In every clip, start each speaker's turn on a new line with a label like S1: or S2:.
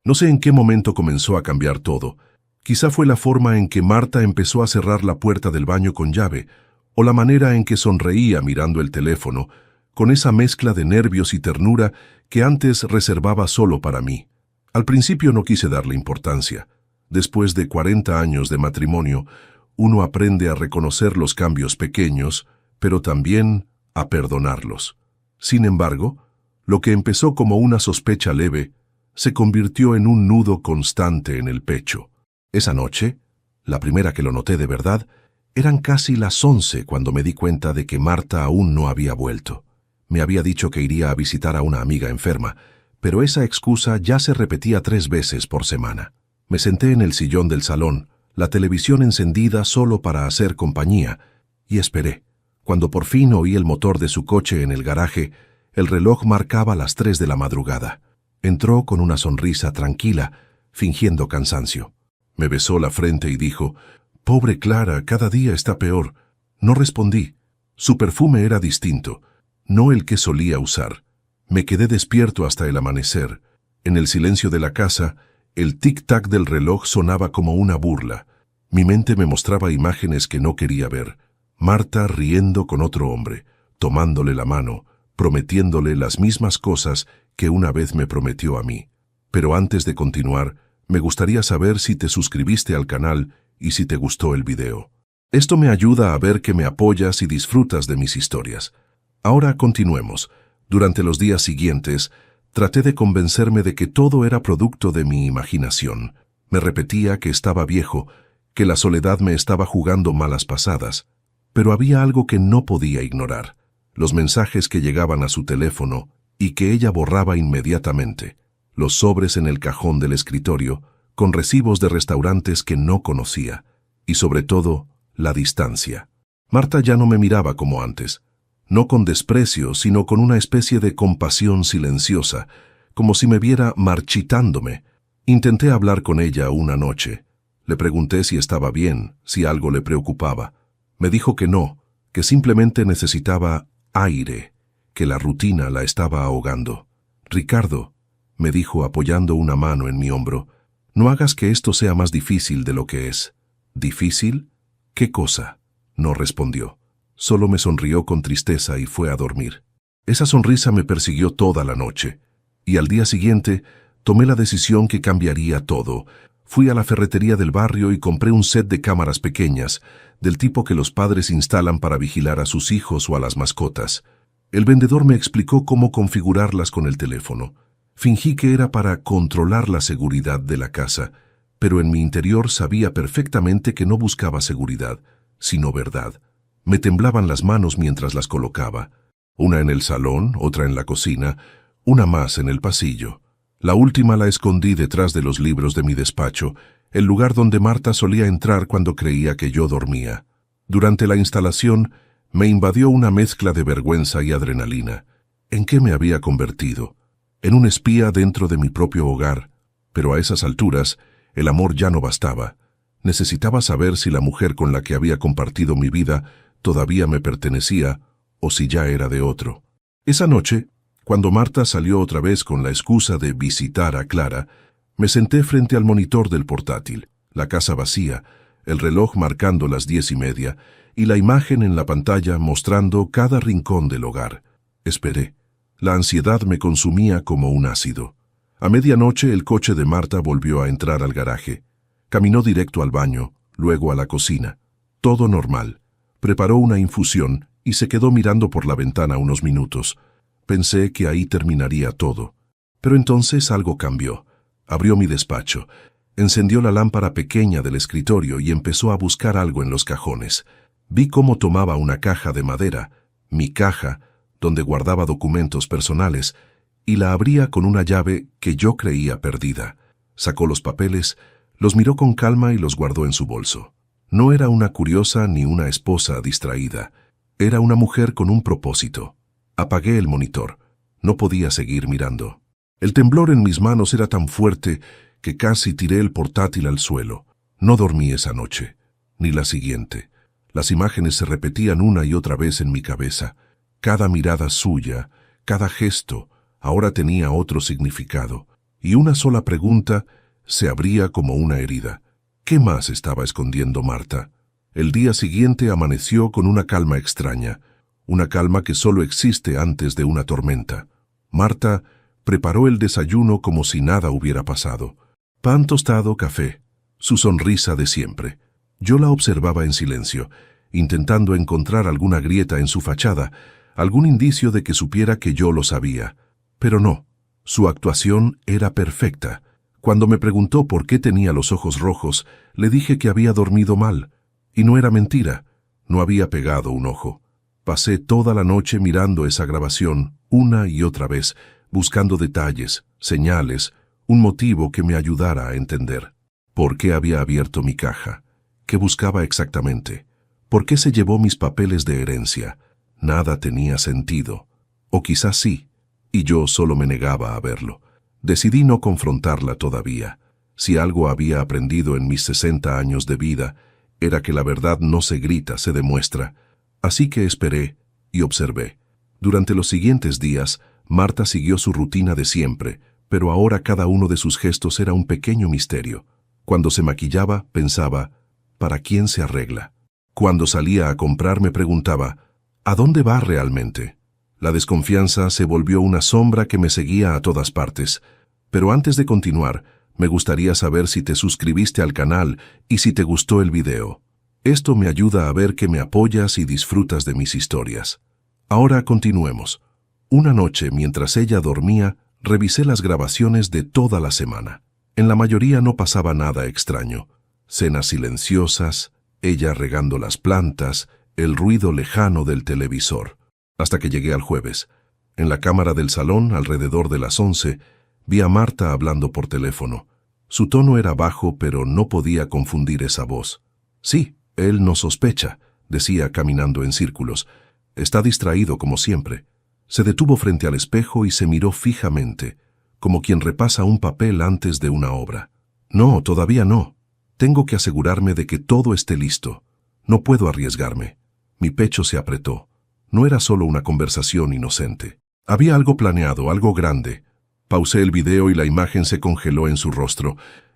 S1: No sé en qué momento comenzó a cambiar todo. Quizá fue la forma en que Marta empezó a cerrar la puerta del baño con llave, o la manera en que sonreía mirando el teléfono, con esa mezcla de nervios y ternura que antes reservaba solo para mí. Al principio no quise darle importancia. Después de 40 años de matrimonio, uno aprende a reconocer los cambios pequeños, pero también a perdonarlos. Sin embargo, lo que empezó como una sospecha leve se convirtió en un nudo constante en el pecho. Esa noche, la primera que lo noté de verdad, eran casi las 11 cuando me di cuenta de que Marta aún no había vuelto. Me había dicho que iría a visitar a una amiga enferma, pero esa excusa ya se repetía 3 veces por semana. Me senté en el sillón del salón, la televisión encendida solo para hacer compañía, y esperé. Cuando por fin oí el motor de su coche en el garaje, el reloj marcaba las 3 de la madrugada. Entró con una sonrisa tranquila, fingiendo cansancio. Me besó la frente y dijo: «Pobre Clara, cada día está peor». No respondí. Su perfume era distinto, no el que solía usar. Me quedé despierto hasta el amanecer. En el silencio de la casa, el tic-tac del reloj sonaba como una burla. Mi mente me mostraba imágenes que no quería ver. Marta riendo con otro hombre, tomándole la mano, prometiéndole las mismas cosas que una vez me prometió a mí. Pero antes de continuar, me gustaría saber si te suscribiste al canal y si te gustó el video. Esto me ayuda a ver que me apoyas y disfrutas de mis historias. Ahora continuemos. Durante los días siguientes, traté de convencerme de que todo era producto de mi imaginación. Me repetía que estaba viejo, que la soledad me estaba jugando malas pasadas. Pero había algo que no podía ignorar: los mensajes que llegaban a su teléfono y que ella borraba inmediatamente, los sobres en el cajón del escritorio, con recibos de restaurantes que no conocía, y sobre todo, la distancia. Marta ya no me miraba como antes, no con desprecio, sino con una especie de compasión silenciosa, como si me viera marchitándome. Intenté hablar con ella una noche. Le pregunté si estaba bien, si algo le preocupaba. Me dijo que no, que simplemente necesitaba aire, que la rutina la estaba ahogando. «Ricardo», me dijo apoyando una mano en mi hombro, «no hagas que esto sea más difícil de lo que es». «¿Difícil? ¿Qué cosa?». No respondió. Solo me sonrió con tristeza y fue a dormir. Esa sonrisa me persiguió toda la noche, y al día siguiente tomé la decisión que cambiaría todo. Fui a la ferretería del barrio y compré un set de cámaras pequeñas, del tipo que los padres instalan para vigilar a sus hijos o a las mascotas. El vendedor me explicó cómo configurarlas con el teléfono. Fingí que era para controlar la seguridad de la casa, pero en mi interior sabía perfectamente que no buscaba seguridad, sino verdad. Me temblaban las manos mientras las colocaba. Una en el salón, otra en la cocina, una más en el pasillo. La última la escondí detrás de los libros de mi despacho, el lugar donde Marta solía entrar cuando creía que yo dormía. Durante la instalación, me invadió una mezcla de vergüenza y adrenalina. ¿En qué me había convertido? En un espía dentro de mi propio hogar. Pero a esas alturas, el amor ya no bastaba. Necesitaba saber si la mujer con la que había compartido mi vida todavía me pertenecía o si ya era de otro. Esa noche, cuando Marta salió otra vez con la excusa de visitar a Clara, me senté frente al monitor del portátil, la casa vacía, el reloj marcando las 10:30 y la imagen en la pantalla mostrando cada rincón del hogar. Esperé. La ansiedad me consumía como un ácido. A medianoche el coche de Marta volvió a entrar al garaje. Caminó directo al baño, luego a la cocina. Todo normal. Preparó una infusión y se quedó mirando por la ventana unos minutos. Pensé que ahí terminaría todo. Pero entonces algo cambió. Abrió mi despacho, encendió la lámpara pequeña del escritorio y empezó a buscar algo en los cajones. Vi cómo tomaba una caja de madera, mi caja, donde guardaba documentos personales, y la abría con una llave que yo creía perdida. Sacó los papeles, los miró con calma y los guardó en su bolso. No era una curiosa ni una esposa distraída. Era una mujer con un propósito. Apagué el monitor. No podía seguir mirando. El temblor en mis manos era tan fuerte que casi tiré el portátil al suelo. No dormí esa noche, ni la siguiente. Las imágenes se repetían una y otra vez en mi cabeza. Cada mirada suya, cada gesto, ahora tenía otro significado. y una sola pregunta se abría como una herida. ¿Qué más estaba escondiendo Marta? El día siguiente amaneció con una calma extraña, una calma que solo existe antes de una tormenta. Marta preparó el desayuno como si nada hubiera pasado. Pan tostado, café, su sonrisa de siempre. Yo la observaba en silencio, intentando encontrar alguna grieta en su fachada, algún indicio de que supiera que yo lo sabía. Pero no, su actuación era perfecta. Cuando me preguntó por qué tenía los ojos rojos, le dije que había dormido mal. Y no era mentira, no había pegado un ojo. Pasé toda la noche mirando esa grabación, una y otra vez, buscando detalles, señales, un motivo que me ayudara a entender. ¿Por qué había abierto mi caja? ¿Qué buscaba exactamente? ¿Por qué se llevó mis papeles de herencia? Nada tenía sentido. O quizás sí, y yo solo me negaba a verlo. Decidí no confrontarla todavía. Si algo había aprendido en mis 60 años de vida, era que la verdad no se grita, se demuestra. Así que esperé y observé. Durante los siguientes días, Marta siguió su rutina de siempre, pero ahora cada uno de sus gestos era un pequeño misterio. Cuando se maquillaba, pensaba, ¿para quién se arregla? Cuando salía a comprar me preguntaba, ¿a dónde va realmente? La desconfianza se volvió una sombra que me seguía a todas partes. Pero antes de continuar, me gustaría saber si te suscribiste al canal y si te gustó el video. Esto me ayuda a ver que me apoyas y disfrutas de mis historias. Ahora continuemos. Una noche, mientras ella dormía, revisé las grabaciones de toda la semana. En la mayoría no pasaba nada extraño. Cenas silenciosas, ella regando las plantas, el ruido lejano del televisor. Hasta que llegué al jueves. En la cámara del salón, alrededor de las 11, vi a Marta hablando por teléfono. Su tono era bajo, pero no podía confundir esa voz. Sí, él no sospecha, decía caminando en círculos. Está distraído como siempre. Se detuvo frente al espejo y se miró fijamente, como quien repasa un papel antes de una obra. No, todavía no. Tengo que asegurarme de que todo esté listo. No puedo arriesgarme. Mi pecho se apretó. No era solo una conversación inocente. Había algo planeado, algo grande. Pausé el video y la imagen se congeló en su rostro.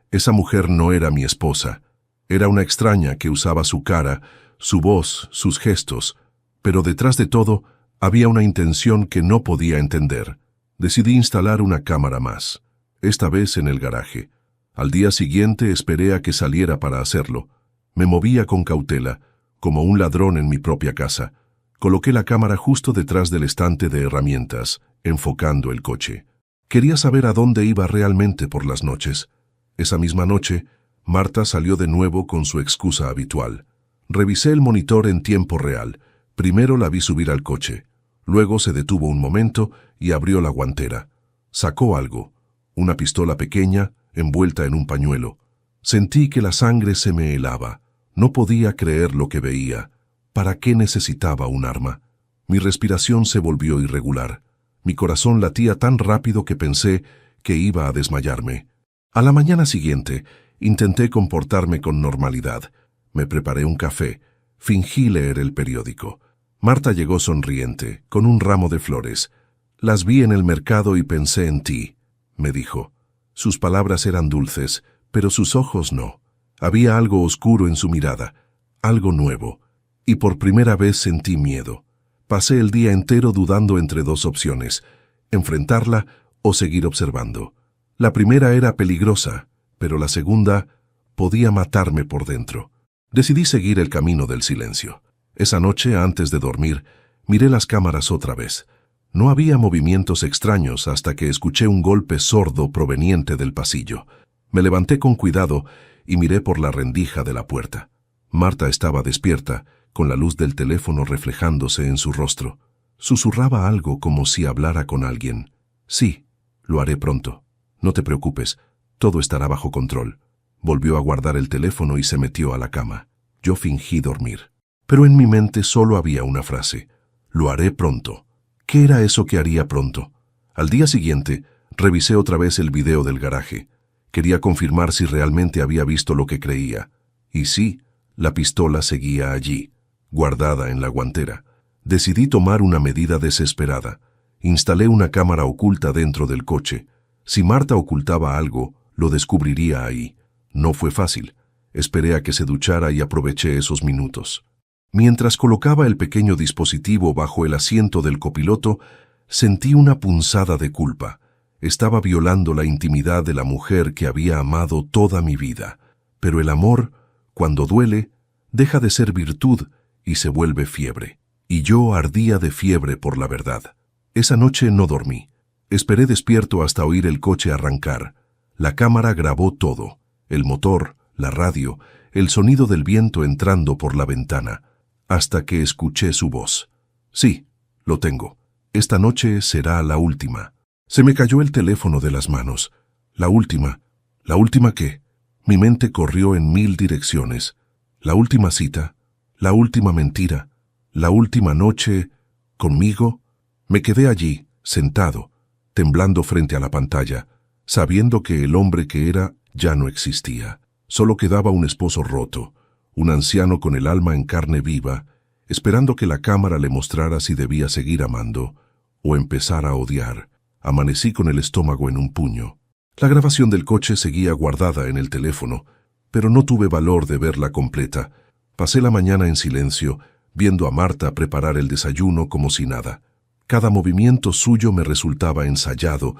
S1: Esa mujer no era mi esposa. Era una extraña que usaba su cara, su voz, sus gestos. Pero detrás de todo, había una intención que no podía entender. Decidí instalar una cámara más, esta vez en el garaje. Al día siguiente esperé a que saliera para hacerlo. Me movía con cautela, como un ladrón en mi propia casa. Coloqué la cámara justo detrás del estante de herramientas, enfocando el coche. Quería saber a dónde iba realmente por las noches. Esa misma noche, Marta salió de nuevo con su excusa habitual. Revisé el monitor en tiempo real. Primero la vi subir al coche. Luego se detuvo un momento y abrió la guantera. Sacó algo, una pistola pequeña envuelta en un pañuelo. Sentí que la sangre se me helaba. No podía creer lo que veía. ¿Para qué necesitaba un arma? Mi respiración se volvió irregular. Mi corazón latía tan rápido que pensé que iba a desmayarme. A la mañana siguiente, intenté comportarme con normalidad. Me preparé un café. Fingí leer el periódico. Marta llegó sonriente, con un ramo de flores. Las vi en el mercado y pensé en ti, me dijo. Sus palabras eran dulces, pero sus ojos no. Había algo oscuro en su mirada, algo nuevo. Y por primera vez sentí miedo. Pasé el día entero dudando entre dos opciones, enfrentarla o seguir observando. La primera era peligrosa, pero la segunda podía matarme por dentro. Decidí seguir el camino del silencio. Esa noche, antes de dormir, miré las cámaras otra vez. No había movimientos extraños hasta que escuché un golpe sordo proveniente del pasillo. Me levanté con cuidado y miré por la rendija de la puerta. Marta estaba despierta, con la luz del teléfono reflejándose en su rostro. Susurraba algo como si hablara con alguien. Sí, lo haré pronto. No te preocupes, todo estará bajo control. Volvió a guardar el teléfono y se metió a la cama. Yo fingí dormir. Pero en mi mente solo había una frase. Lo haré pronto. ¿Qué era eso que haría pronto? Al día siguiente, revisé otra vez el video del garaje. Quería confirmar si realmente había visto lo que creía. Y sí, la pistola seguía allí, guardada en la guantera. Decidí tomar una medida desesperada. Instalé una cámara oculta dentro del coche. Si Marta ocultaba algo, lo descubriría ahí. No fue fácil. Esperé a que se duchara y aproveché esos minutos. Mientras colocaba el pequeño dispositivo bajo el asiento del copiloto, sentí una punzada de culpa. Estaba violando la intimidad de la mujer que había amado toda mi vida. Pero el amor, cuando duele, deja de ser virtud y se vuelve fiebre. Y yo ardía de fiebre por la verdad. Esa noche no dormí. Esperé despierto hasta oír el coche arrancar. La cámara grabó todo: el motor, la radio, el sonido del viento entrando por la ventana, hasta que escuché su voz. Sí, lo tengo. Esta noche será la última. Se me cayó el teléfono de las manos. ¿La última? ¿La última qué? Mi mente corrió en 1000 direcciones. ¿La última cita? ¿La última mentira? ¿La última noche conmigo? Me quedé allí, sentado, temblando frente a la pantalla, sabiendo que el hombre que era ya no existía. Solo quedaba un esposo roto, un anciano con el alma en carne viva, esperando que la cámara le mostrara si debía seguir amando o empezar a odiar. Amanecí con el estómago en un puño. La grabación del coche seguía guardada en el teléfono, pero no tuve valor de verla completa. Pasé la mañana en silencio, viendo a Marta preparar el desayuno como si nada. Cada movimiento suyo me resultaba ensayado,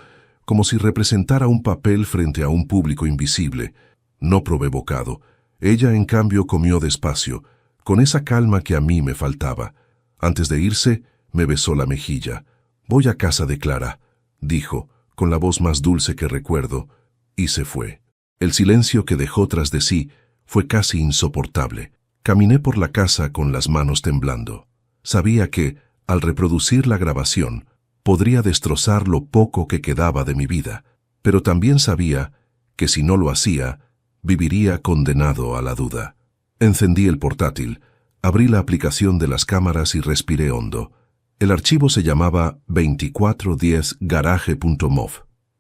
S1: como si representara un papel frente a un público invisible. No probé bocado. Ella, en cambio, comió despacio, con esa calma que a mí me faltaba. Antes de irse, me besó la mejilla. «Voy a casa de Clara», dijo, con la voz más dulce que recuerdo, y se fue. El silencio que dejó tras de sí fue casi insoportable. Caminé por la casa con las manos temblando. Sabía que, al reproducir la grabación, podría destrozar lo poco que quedaba de mi vida, pero también sabía que si no lo hacía, viviría condenado a la duda. Encendí el portátil, abrí la aplicación de las cámaras y respiré hondo. El archivo se llamaba 2410garage.mov.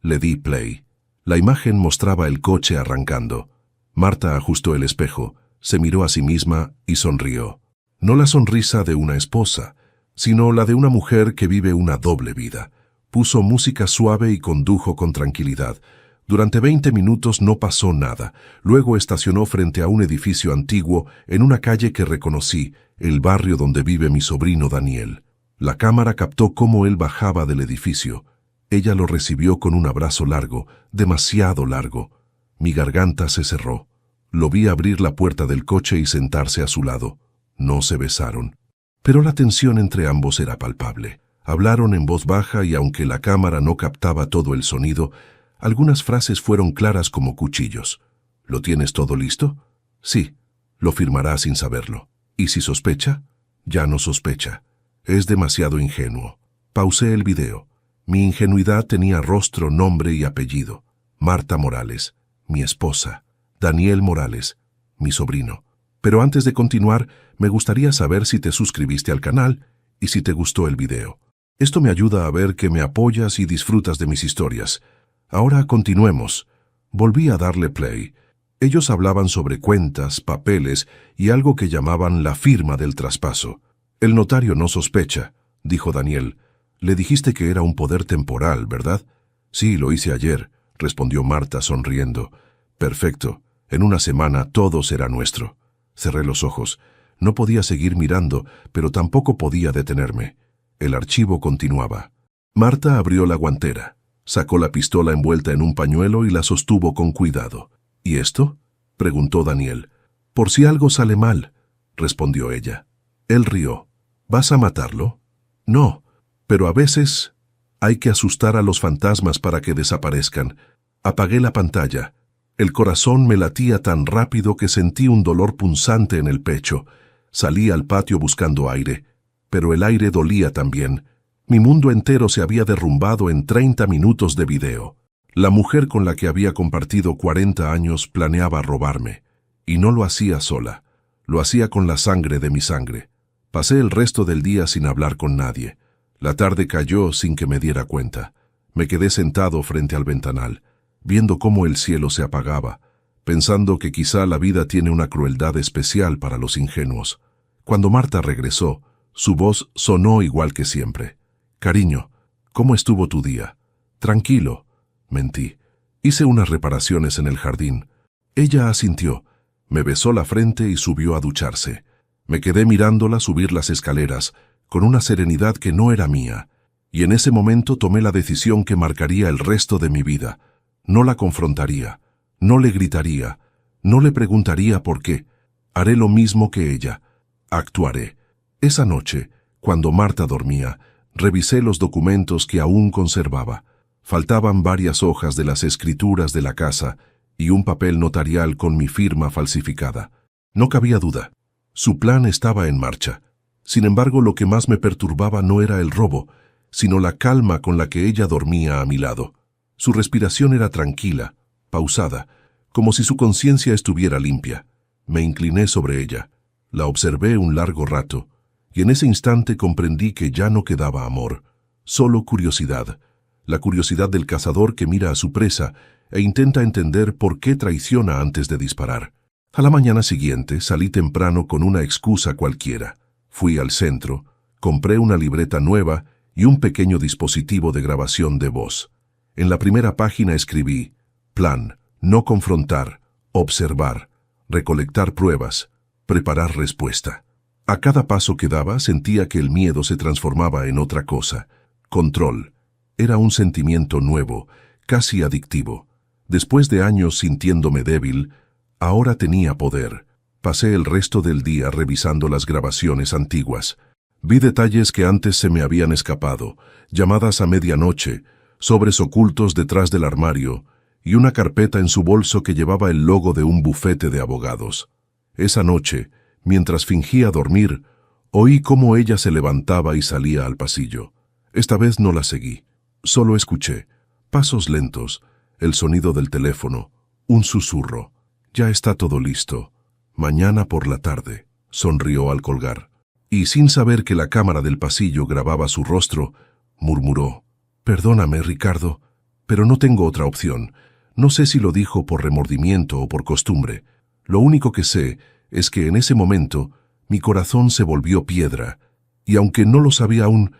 S1: Le di play. La imagen mostraba el coche arrancando. Marta ajustó el espejo, se miró a sí misma y sonrió. No la sonrisa de una esposa, sino la de una mujer que vive una doble vida. Puso música suave y condujo con tranquilidad. Durante 20 minutos no pasó nada. Luego estacionó frente a un edificio antiguo en una calle que reconocí, el barrio donde vive mi sobrino Daniel. La cámara captó cómo él bajaba del edificio. Ella lo recibió con un abrazo largo, demasiado largo. Mi garganta se cerró. Lo vi abrir la puerta del coche y sentarse a su lado. No se besaron. Pero la tensión entre ambos era palpable. Hablaron en voz baja y aunque la cámara no captaba todo el sonido, algunas frases fueron claras como cuchillos. ¿Lo tienes todo listo? Sí. Lo firmará sin saberlo. ¿Y si sospecha? Ya no sospecha. Es demasiado ingenuo. Pausé el video. Mi ingenuidad tenía rostro, nombre y apellido. Marta Morales, mi esposa. Daniel Morales, mi sobrino. Pero antes de continuar, me gustaría saber si te suscribiste al canal y si te gustó el video. Esto me ayuda a ver que me apoyas y disfrutas de mis historias. Ahora continuemos. Volví a darle play. Ellos hablaban sobre cuentas, papeles y algo que llamaban la firma del traspaso. «El notario no sospecha», dijo Daniel. «Le dijiste que era un poder temporal, ¿verdad?» «Sí, lo hice ayer», respondió Marta sonriendo. «Perfecto. En una semana todo será nuestro». Cerré los ojos. No podía seguir mirando, pero tampoco podía detenerme. El archivo continuaba. Marta abrió la guantera. Sacó la pistola envuelta en un pañuelo y la sostuvo con cuidado. «¿Y esto?», preguntó Daniel. «Por si algo sale mal», respondió ella. Él rió. «¿Vas a matarlo?» «No, pero a veces hay que asustar a los fantasmas para que desaparezcan». Apagué la pantalla. El corazón me latía tan rápido que sentí un dolor punzante en el pecho. Salí al patio buscando aire, pero el aire dolía también. Mi mundo entero se había derrumbado en 30 minutos de video. La mujer con la que había compartido 40 años planeaba robarme. Y no lo hacía sola. Lo hacía con la sangre de mi sangre. Pasé el resto del día sin hablar con nadie. La tarde cayó sin que me diera cuenta. Me quedé sentado frente al ventanal, viendo cómo el cielo se apagaba, pensando que quizá la vida tiene una crueldad especial para los ingenuos. Cuando Marta regresó, su voz sonó igual que siempre. «Cariño, ¿cómo estuvo tu día?» «Tranquilo». Mentí. Hice unas reparaciones en el jardín. Ella asintió, me besó la frente y subió a ducharse. Me quedé mirándola subir las escaleras, con una serenidad que no era mía, y en ese momento tomé la decisión que marcaría el resto de mi vida. No la confrontaría, no le gritaría, no le preguntaría por qué. Haré lo mismo que ella. Actuaré. Esa noche, cuando Marta dormía, revisé los documentos que aún conservaba. Faltaban varias hojas de las escrituras de la casa y un papel notarial con mi firma falsificada. No cabía duda. Su plan estaba en marcha. Sin embargo, lo que más me perturbaba no era el robo, sino la calma con la que ella dormía a mi lado. Su respiración era tranquila, pausada, como si su conciencia estuviera limpia. Me incliné sobre ella, la observé un largo rato, y en ese instante comprendí que ya no quedaba amor, solo curiosidad. La curiosidad del cazador que mira a su presa e intenta entender por qué traiciona antes de disparar. A la mañana siguiente salí temprano con una excusa cualquiera. Fui al centro, compré una libreta nueva y un pequeño dispositivo de grabación de voz. En la primera página escribí: plan, no confrontar, observar, recolectar pruebas, preparar respuesta. A cada paso que daba sentía que el miedo se transformaba en otra cosa. Control. Era un sentimiento nuevo, casi adictivo. Después de años sintiéndome débil, ahora tenía poder. Pasé el resto del día revisando las grabaciones antiguas. Vi detalles que antes se me habían escapado, llamadas a medianoche, sobres ocultos detrás del armario y una carpeta en su bolso que llevaba el logo de un bufete de abogados. Esa noche, mientras fingía dormir, oí cómo ella se levantaba y salía al pasillo. Esta vez no la seguí. Solo escuché pasos lentos, el sonido del teléfono, un susurro. Ya está todo listo. Mañana por la tarde, sonrió al colgar. Y sin saber que la cámara del pasillo grababa su rostro, murmuró: perdóname, Ricardo, pero no tengo otra opción. No sé si lo dijo por remordimiento o por costumbre. Lo único que sé es que en ese momento mi corazón se volvió piedra, y aunque no lo sabía aún,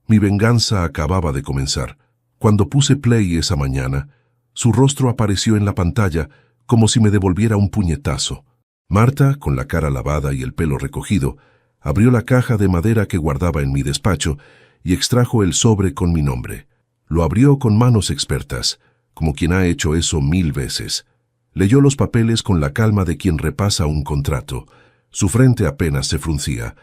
S1: mi venganza acababa de comenzar. Cuando puse play esa mañana, su rostro apareció en la pantalla como si me devolviera un puñetazo. Marta, con la cara lavada y el pelo recogido, abrió la caja de madera que guardaba en mi despacho y extrajo el sobre con mi nombre. Lo abrió con manos expertas, como quien ha hecho eso 1000 veces. Leyó los papeles con la calma de quien repasa un contrato. Su frente apenas se fruncía.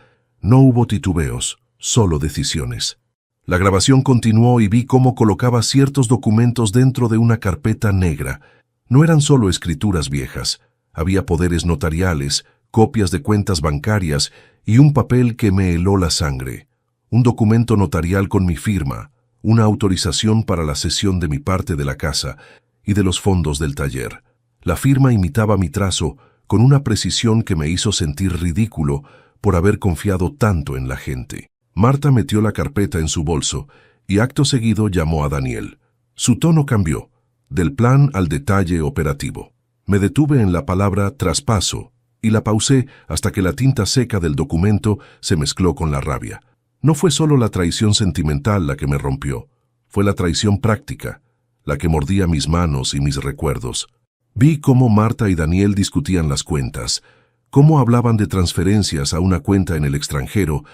S1: No hubo titubeos, solo decisiones. La grabación continuó y vi cómo colocaba ciertos documentos dentro de una carpeta negra. No eran solo escrituras viejas. Había poderes notariales, copias de cuentas bancarias y un papel que me heló la sangre. Un documento notarial con mi firma, una autorización para la cesión de mi parte de la casa y de los fondos del taller. La firma imitaba mi trazo con una precisión que me hizo sentir ridículo por haber confiado tanto en la gente. Marta metió la carpeta en su bolso y acto seguido llamó a Daniel. Su tono cambió, del plan al detalle operativo. Me detuve en la palabra traspaso y la pausé hasta que la tinta seca del documento se mezcló con la rabia. No fue solo la traición sentimental la que me rompió, fue la traición práctica, la que mordía mis manos y mis recuerdos. Vi cómo Marta y Daniel discutían las cuentas, cómo hablaban de transferencias a una cuenta en el extranjero,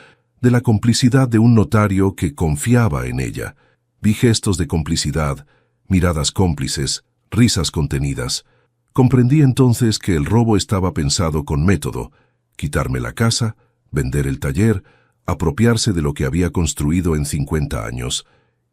S1: de la complicidad de un notario que confiaba en ella. Vi gestos de complicidad, miradas cómplices, risas contenidas. Comprendí entonces que el robo estaba pensado con método: quitarme la casa, vender el taller, apropiarse de lo que había construido en 50 años.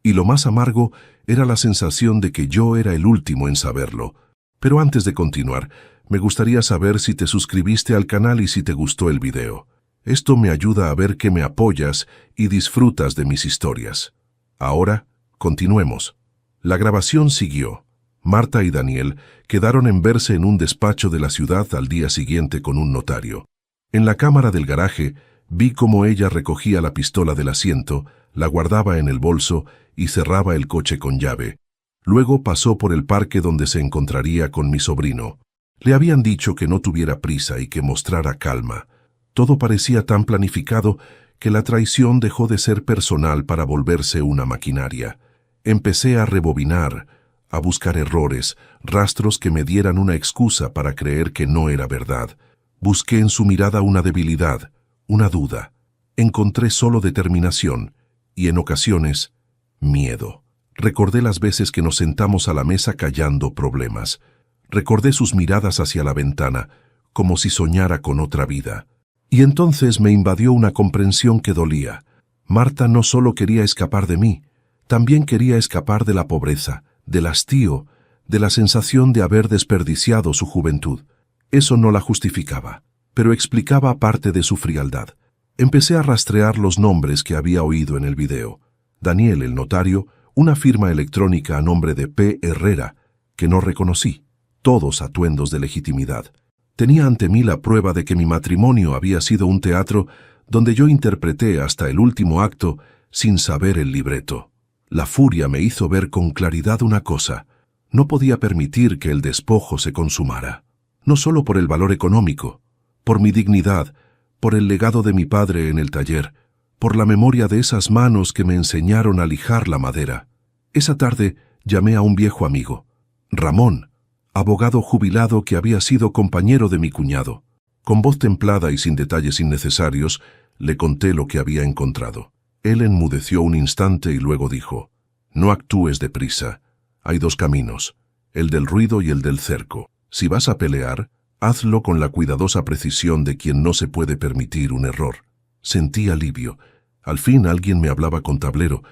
S1: Y lo más amargo era la sensación de que yo era el último en saberlo. Pero antes de continuar, me gustaría saber si te suscribiste al canal y si te gustó el video. Esto me ayuda a ver que me apoyas y disfrutas de mis historias. Ahora, continuemos. La grabación siguió. Marta y Daniel quedaron en verse en un despacho de la ciudad al día siguiente con un notario. En la cámara del garaje, vi cómo ella recogía la pistola del asiento, la guardaba en el bolso y cerraba el coche con llave. Luego pasó por el parque donde se encontraría con mi sobrino. Le habían dicho que no tuviera prisa y que mostrara calma. Todo parecía tan planificado que la traición dejó de ser personal para volverse una maquinaria. Empecé a rebobinar, a buscar errores, rastros que me dieran una excusa para creer que no era verdad. Busqué en su mirada una debilidad, una duda. Encontré solo determinación y, en ocasiones, miedo. Recordé las veces que nos sentamos a la mesa callando problemas. Recordé sus miradas hacia la ventana, como si soñara con otra vida. Y entonces me invadió una comprensión que dolía. Marta no solo quería escapar de mí, también quería escapar de la pobreza, del hastío, de la sensación de haber desperdiciado su juventud. Eso no la justificaba, pero explicaba parte de su frialdad. Empecé a rastrear los nombres que había oído en el video. Daniel, el notario, una firma electrónica a nombre de P. Herrera, que no reconocí, todos atuendos de legitimidad. Tenía ante mí la prueba de que mi matrimonio había sido un teatro donde yo interpreté hasta el último acto sin saber el libreto. La furia me hizo ver con claridad una cosa: no podía permitir que el despojo se consumara. No solo por el valor económico, por mi dignidad, por el legado de mi padre en el taller, por la memoria de esas manos que me enseñaron a lijar la madera. Esa tarde llamé a un viejo amigo, Ramón, abogado jubilado que había sido compañero de mi cuñado. Con voz templada y sin detalles innecesarios, le conté lo que había encontrado. Él enmudeció un instante y luego dijo: «No actúes deprisa. Hay dos caminos, el del ruido y el del cerco. Si vas a pelear, hazlo con la cuidadosa precisión de quien no se puede permitir un error». Sentí alivio. Al fin alguien me hablaba con tablero.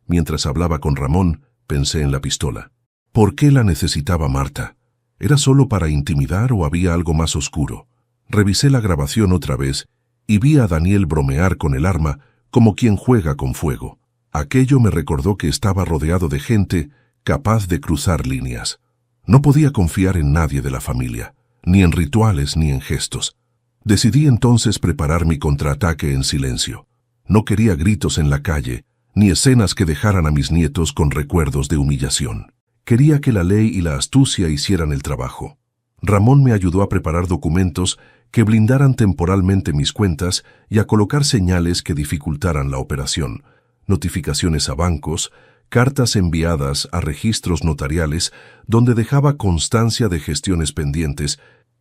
S1: Mientras hablaba con Ramón, pensé en la pistola. ¿Por qué la necesitaba Marta? ¿Era solo para intimidar o había algo más oscuro? Revisé la grabación otra vez y vi a Daniel bromear con el arma como quien juega con fuego. Aquello me recordó que estaba rodeado de gente capaz de cruzar líneas. No podía confiar en nadie de la familia, ni en rituales ni en gestos. Decidí entonces preparar mi contraataque en silencio. No quería gritos en la calle, ni escenas que dejaran a mis nietos con recuerdos de humillación. Quería que la ley y la astucia hicieran el trabajo. Ramón me ayudó a preparar documentos que blindaran temporalmente mis cuentas y a colocar señales que dificultaran la operación, notificaciones a bancos, cartas enviadas a registros notariales donde dejaba constancia de gestiones pendientes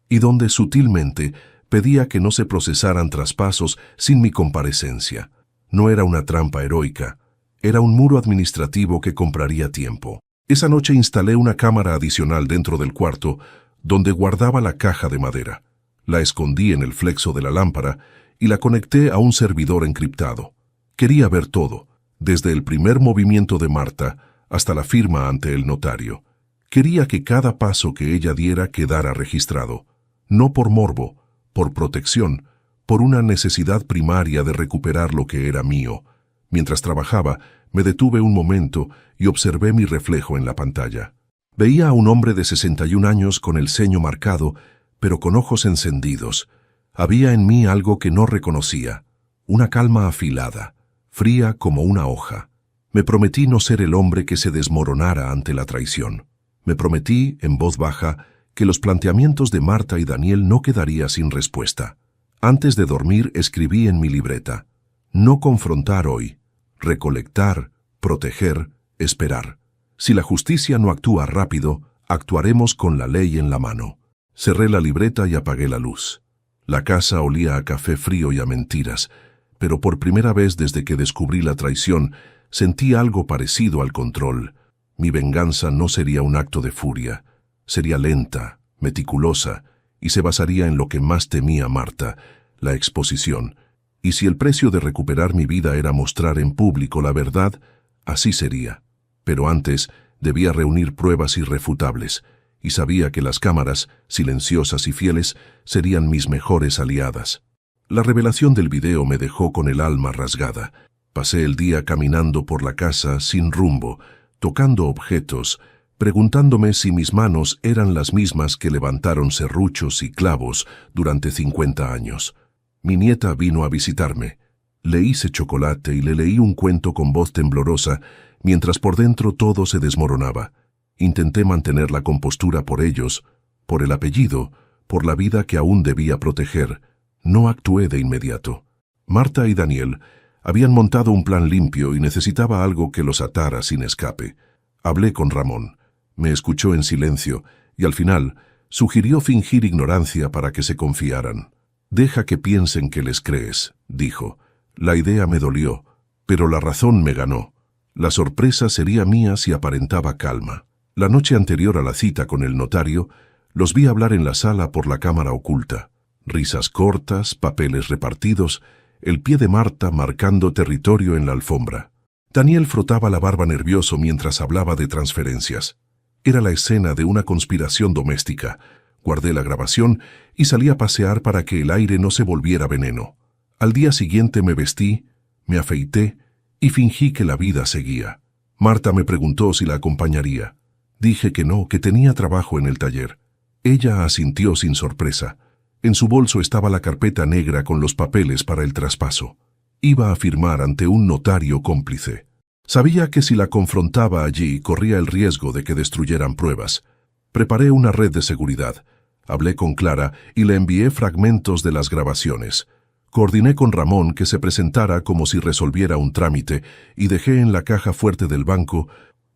S1: y donde sutilmente pedía que no se procesaran traspasos sin mi comparecencia. No era una trampa heroica, era un muro administrativo que compraría tiempo. Esa noche instalé una cámara adicional dentro del cuarto donde guardaba la caja de madera. La escondí en el flexo de la lámpara y la conecté a un servidor encriptado. Quería ver todo, desde el primer movimiento de Marta hasta la firma ante el notario. Quería que cada paso que ella diera quedara registrado, no por morbo, por protección, por una necesidad primaria de recuperar lo que era mío. Mientras trabajaba, me detuve un momento y observé mi reflejo en la pantalla. Veía a un hombre de 61 años con el ceño marcado, pero con ojos encendidos. Había en mí algo que no reconocía, una calma afilada, fría como una hoja. Me prometí no ser el hombre que se desmoronara ante la traición. Me prometí, en voz baja, que los planteamientos de Marta y Daniel no quedaría sin respuesta. Antes de dormir escribí en mi libreta: no confrontar hoy, recolectar, proteger, esperar. Si la justicia no actúa rápido, actuaremos con la ley en la mano. Cerré la libreta y apagué la luz. La casa olía a café frío y a mentiras, pero por primera vez desde que descubrí la traición, sentí algo parecido al control. Mi venganza no sería un acto de furia, sería lenta, meticulosa, y se basaría en lo que más temía Marta, la exposición. Y si el precio de recuperar mi vida era mostrar en público la verdad, así sería. Pero antes debía reunir pruebas irrefutables, y sabía que las cámaras, silenciosas y fieles, serían mis mejores aliadas. La revelación del video me dejó con el alma rasgada. Pasé el día caminando por la casa sin rumbo, tocando objetos, preguntándome si mis manos eran las mismas que levantaron serruchos y clavos durante 50 años. Mi nieta vino a visitarme. Le hice chocolate y le leí un cuento con voz temblorosa, mientras por dentro todo se desmoronaba. Intenté mantener la compostura por ellos, por el apellido, por la vida que aún debía proteger. No actué de inmediato. Marta y Daniel habían montado un plan limpio y necesitaba algo que los atara sin escape. Hablé con Ramón. Me escuchó en silencio y al final sugirió fingir ignorancia para que se confiaran. «Deja que piensen que les crees», dijo. La idea me dolió, pero la razón me ganó. La sorpresa sería mía si aparentaba calma. La noche anterior a la cita con el notario, los vi hablar en la sala por la cámara oculta. Risas cortas, papeles repartidos, el pie de Marta marcando territorio en la alfombra. Daniel frotaba la barba nervioso mientras hablaba de transferencias. Era la escena de una conspiración doméstica. Guardé la grabación y salí a pasear para que el aire no se volviera veneno. Al día siguiente me vestí, me afeité y fingí que la vida seguía. Marta me preguntó si la acompañaría. Dije que no, que tenía trabajo en el taller. Ella asintió sin sorpresa. En su bolso estaba la carpeta negra con los papeles para el traspaso. Iba a firmar ante un notario cómplice. Sabía que si la confrontaba allí corría el riesgo de que destruyeran pruebas. Preparé una red de seguridad. Hablé con Clara y le envié fragmentos de las grabaciones. Coordiné con Ramón que se presentara como si resolviera un trámite y dejé en la caja fuerte del banco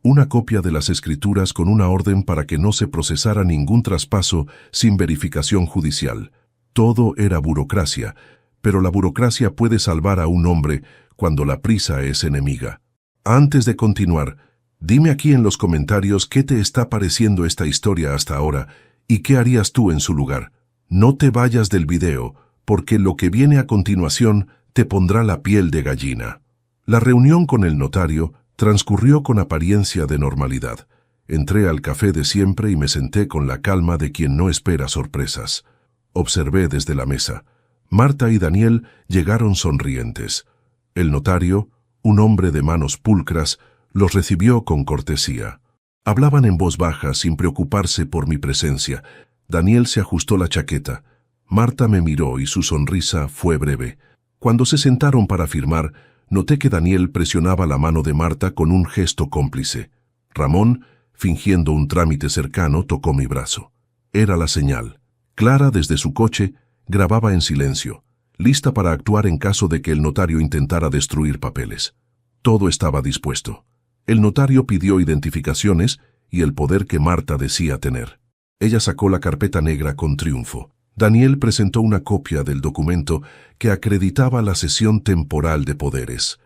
S1: una copia de las escrituras con una orden para que no se procesara ningún traspaso sin verificación judicial. Todo era burocracia, pero la burocracia puede salvar a un hombre cuando la prisa es enemiga. Antes de continuar, dime aquí en los comentarios qué te está pareciendo esta historia hasta ahora y qué harías tú en su lugar. No te vayas del video, porque lo que viene a continuación te pondrá la piel de gallina. La reunión con el notario transcurrió con apariencia de normalidad. Entré al café de siempre y me senté con la calma de quien no espera sorpresas. Observé desde la mesa. Marta y Daniel llegaron sonrientes. El notario, un hombre de manos pulcras, los recibió con cortesía. Hablaban en voz baja sin preocuparse por mi presencia. Daniel se ajustó la chaqueta. Marta me miró y su sonrisa fue breve. Cuando se sentaron para firmar, noté que Daniel presionaba la mano de Marta con un gesto cómplice. Ramón, fingiendo un trámite cercano, tocó mi brazo. Era la señal. Clara, desde su coche, grababa en silencio, lista para actuar en caso de que el notario intentara destruir papeles. Todo estaba dispuesto. El notario pidió identificaciones y el poder que Marta decía tener. Ella sacó la carpeta negra con triunfo. Daniel presentó una copia del documento que acreditaba la cesión temporal de poderes.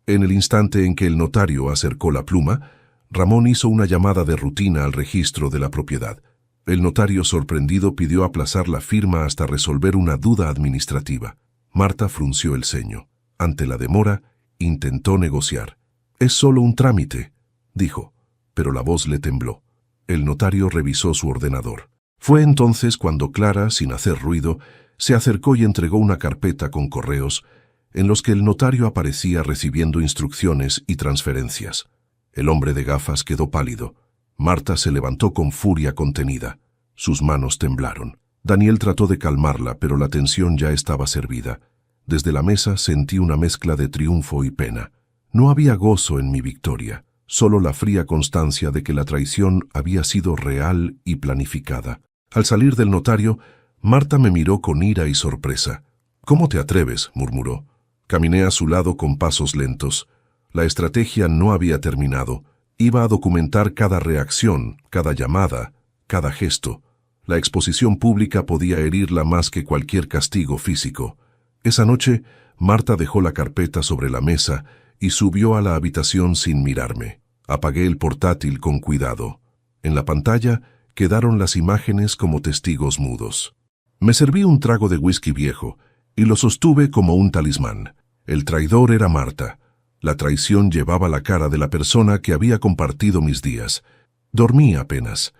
S1: En el instante en que el notario acercó la pluma, Ramón hizo una llamada de rutina al registro de la propiedad. El notario, sorprendido, pidió aplazar la firma hasta resolver una duda administrativa. Marta frunció el ceño. Ante la demora, intentó negociar. «Es solo un trámite», dijo, pero la voz le tembló. El notario revisó su ordenador. Fue entonces cuando Clara, sin hacer ruido, se acercó y entregó una carpeta con correos en los que el notario aparecía recibiendo instrucciones y transferencias. El hombre de gafas quedó pálido. Marta se levantó con furia contenida. Sus manos temblaron. Daniel trató de calmarla, pero la tensión ya estaba servida. Desde la mesa sentí una mezcla de triunfo y pena. No había gozo en mi victoria, solo la fría constancia de que la traición había sido real y planificada. Al salir del notario, Marta me miró con ira y sorpresa. «¿Cómo te atreves?», murmuró. Caminé a su lado con pasos lentos. La estrategia no había terminado. Iba a documentar cada reacción, cada llamada, cada gesto. La exposición pública podía herirla más que cualquier castigo físico. Esa noche, Marta dejó la carpeta sobre la mesa y subió a la habitación sin mirarme. Apagué el portátil con cuidado. En la pantalla quedaron las imágenes como testigos mudos. Me serví un trago de whisky viejo y lo sostuve como un talismán. El traidor era Marta. La traición llevaba la cara de la persona que había compartido mis días. Dormí apenas.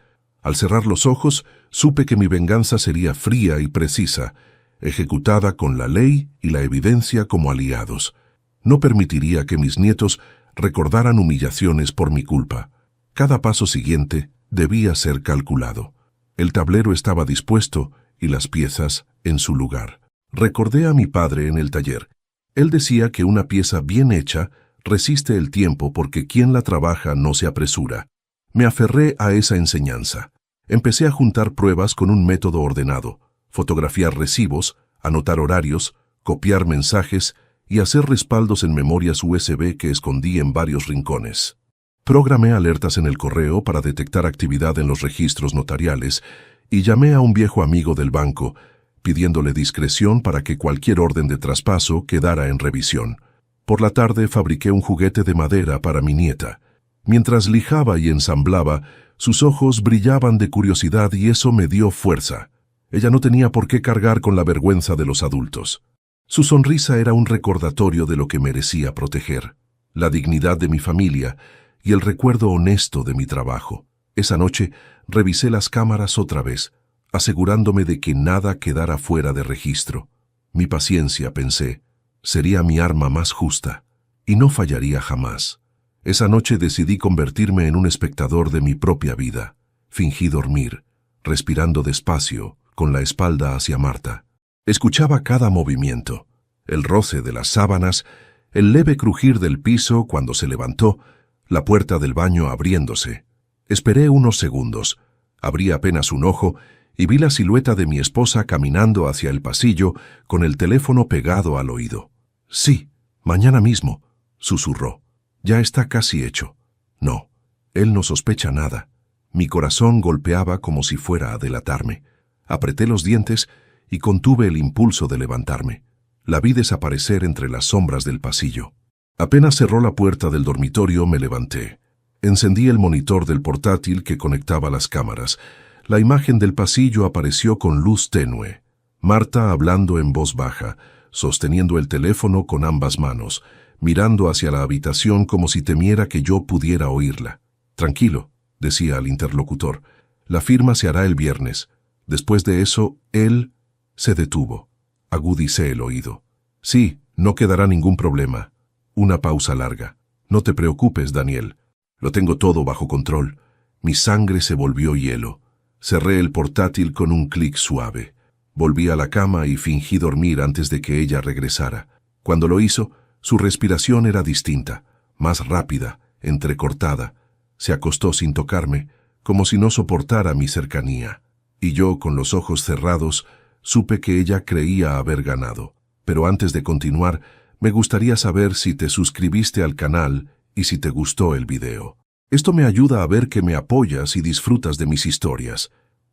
S1: Al cerrar los ojos, supe que mi venganza sería fría y precisa, ejecutada con la ley y la evidencia como aliados. No permitiría que mis nietos recordaran humillaciones por mi culpa. Cada paso siguiente debía ser calculado. El tablero estaba dispuesto y las piezas en su lugar. Recordé a mi padre en el taller. Él decía que una pieza bien hecha resiste el tiempo porque quien la trabaja no se apresura. Me aferré a esa enseñanza. Empecé a juntar pruebas con un método ordenado, fotografiar recibos, anotar horarios, copiar mensajes y hacer respaldos en memorias USB que escondí en varios rincones. Programé alertas en el correo para detectar actividad en los registros notariales y llamé a un viejo amigo del banco, pidiéndole discreción para que cualquier orden de traspaso quedara en revisión. Por la tarde fabriqué un juguete de madera para mi nieta. Mientras lijaba y ensamblaba, sus ojos brillaban de curiosidad y eso me dio fuerza. Ella no tenía por qué cargar con la vergüenza de los adultos. Su sonrisa era un recordatorio de lo que merecía proteger, la dignidad de mi familia y el recuerdo honesto de mi trabajo. Esa noche revisé las cámaras otra vez, asegurándome de que nada quedara fuera de registro. Mi paciencia, pensé, sería mi arma más justa, y no fallaría jamás. Esa noche decidí convertirme en un espectador de mi propia vida. Fingí dormir, respirando despacio, con la espalda hacia Marta. Escuchaba cada movimiento, el roce de las sábanas, el leve crujir del piso cuando se levantó, la puerta del baño abriéndose. Esperé unos segundos, abrí apenas un ojo y vi la silueta de mi esposa caminando hacia el pasillo con el teléfono pegado al oído. «Sí, mañana mismo», susurró. «Ya está casi hecho». No, él no sospecha nada. Mi corazón golpeaba como si fuera a delatarme. Apreté los dientes y contuve el impulso de levantarme. La vi desaparecer entre las sombras del pasillo. Apenas cerró la puerta del dormitorio, me levanté. Encendí el monitor del portátil que conectaba las cámaras. La imagen del pasillo apareció con luz tenue. Marta hablando en voz baja, sosteniendo el teléfono con ambas manos, mirando hacia la habitación como si temiera que yo pudiera oírla. «Tranquilo», decía al interlocutor, «la firma se hará el viernes». Después de eso, él se detuvo. Agudicé el oído. «Sí, no quedará ningún problema». Una pausa larga. «No te preocupes, Daniel. Lo tengo todo bajo control». Mi sangre se volvió hielo. Cerré el portátil con un clic suave. Volví a la cama y fingí dormir antes de que ella regresara. Cuando lo hizo, su respiración era distinta, más rápida, entrecortada. Se acostó sin tocarme, como si no soportara mi cercanía. Y yo, con los ojos cerrados, supe que ella creía haber ganado. Pero antes de continuar, me gustaría saber si te suscribiste al canal y si te gustó el video. Esto me ayuda a ver que me apoyas y disfrutas de mis historias.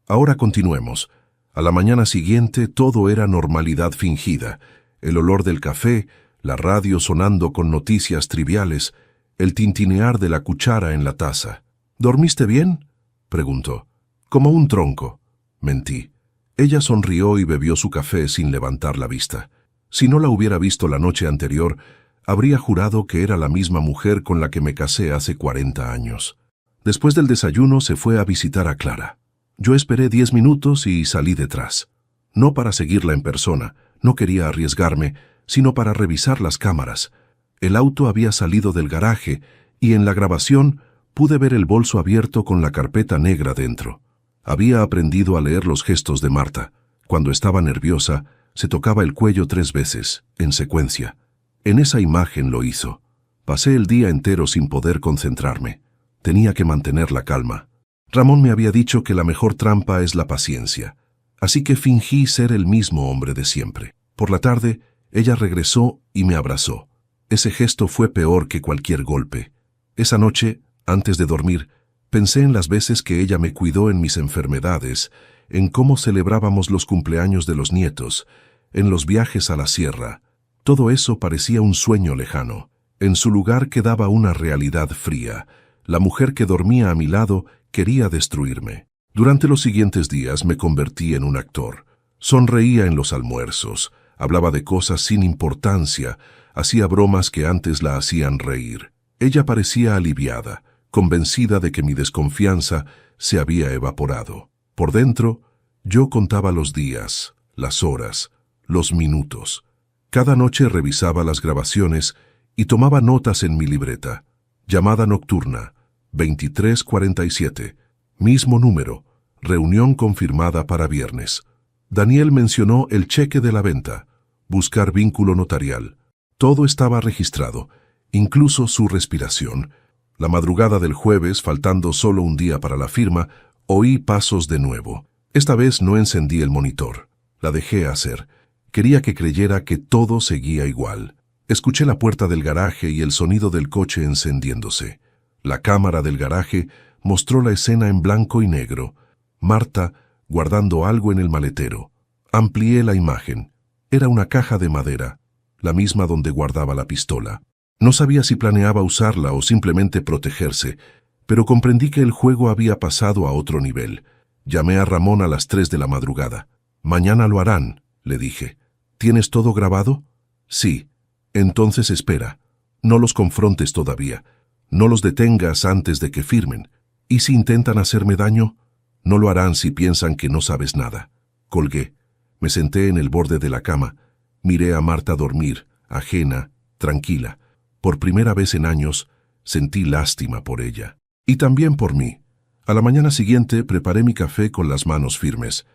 S1: Ahora continuemos. A la mañana siguiente todo era normalidad fingida. El olor del café, la radio sonando con noticias triviales, el tintinear de la cuchara en la taza. «¿Dormiste bien?», preguntó. «Como un tronco». Mentí. Ella sonrió y bebió su café sin levantar la vista. Si no la hubiera visto la noche anterior, habría jurado que era la misma mujer con la que me casé hace 40 años. Después del desayuno se fue a visitar a Clara. Yo esperé 10 minutos y salí detrás. No para seguirla en persona, no quería arriesgarme, sino para revisar las cámaras. El auto había salido del garaje y en la grabación pude ver el bolso abierto con la carpeta negra dentro. Había aprendido a leer los gestos de Marta. Cuando estaba nerviosa, se tocaba el cuello 3 veces, en secuencia. En esa imagen lo hizo. Pasé el día entero sin poder concentrarme. Tenía que mantener la calma. Ramón me había dicho que la mejor trampa es la paciencia. Así que fingí ser el mismo hombre de siempre. Por la tarde, ella regresó y me abrazó. Ese gesto fue peor que cualquier golpe. Esa noche, antes de dormir, pensé en las veces que ella me cuidó en mis enfermedades, en cómo celebrábamos los cumpleaños de los nietos, en los viajes a la sierra. Todo eso parecía un sueño lejano. En su lugar quedaba una realidad fría. La mujer que dormía a mi lado quería destruirme. Durante los siguientes días me convertí en un actor. Sonreía en los almuerzos, hablaba de cosas sin importancia, hacía bromas que antes la hacían reír. Ella parecía aliviada, convencida de que mi desconfianza se había evaporado. Por dentro, yo contaba los días, las horas, los minutos. Cada noche revisaba las grabaciones y tomaba notas en mi libreta. Llamada nocturna, 23:47. Mismo número. Reunión confirmada para viernes. Daniel mencionó el cheque de la venta. Buscar vínculo notarial. Todo estaba registrado, incluso su respiración. La madrugada del jueves, faltando solo un día para la firma, oí pasos de nuevo. Esta vez no encendí el monitor. La dejé hacer. Quería que creyera que todo seguía igual. Escuché la puerta del garaje y el sonido del coche encendiéndose. La cámara del garaje mostró la escena en blanco y negro. Marta guardando algo en el maletero. Amplié la imagen. Era una caja de madera, la misma donde guardaba la pistola. No sabía si planeaba usarla o simplemente protegerse, pero comprendí que el juego había pasado a otro nivel. Llamé a Ramón a las 3 de la madrugada. «Mañana lo harán», le dije. «¿Tienes todo grabado?» «Sí». «Entonces espera. No los confrontes todavía. No los detengas antes de que firmen. ¿Y si intentan hacerme daño?» «No lo harán si piensan que no sabes nada». Colgué. Me senté en el borde de la cama. Miré a Marta dormir, ajena, tranquila. Por primera vez en años, sentí lástima por ella. Y también por mí. A la mañana siguiente preparé mi café con las manos firmes.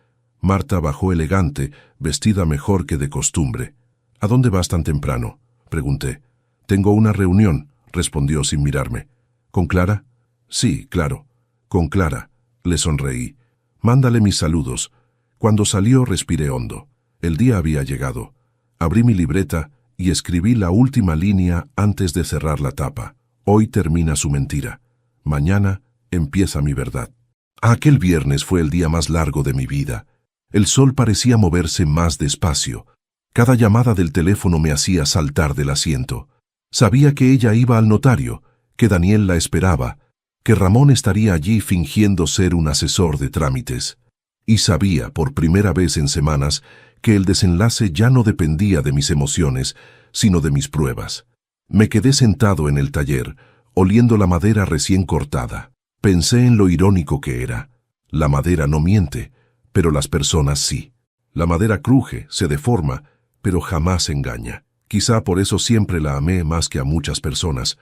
S1: Marta bajó elegante, vestida mejor que de costumbre. «¿A dónde vas tan temprano?», pregunté. «Tengo una reunión», respondió sin mirarme. «¿Con Clara?» «Sí, claro. Con Clara». Le sonreí. «Mándale mis saludos». Cuando salió respiré hondo. El día había llegado. Abrí mi libreta y escribí la última línea antes de cerrar la tapa. Hoy termina su mentira. Mañana empieza mi verdad. Aquel viernes fue el día más largo de mi vida. El sol parecía moverse más despacio. Cada llamada del teléfono me hacía saltar del asiento. Sabía que ella iba al notario, que Daniel la esperaba, que Ramón estaría allí fingiendo ser un asesor de trámites. Y sabía, por primera vez en semanas, que el desenlace ya no dependía de mis emociones, sino de mis pruebas. Me quedé sentado en el taller, oliendo la madera recién cortada. Pensé en lo irónico que era. La madera no miente, pero las personas sí. La madera cruje, se deforma, pero jamás engaña. Quizá por eso siempre la amé más que a muchas personas.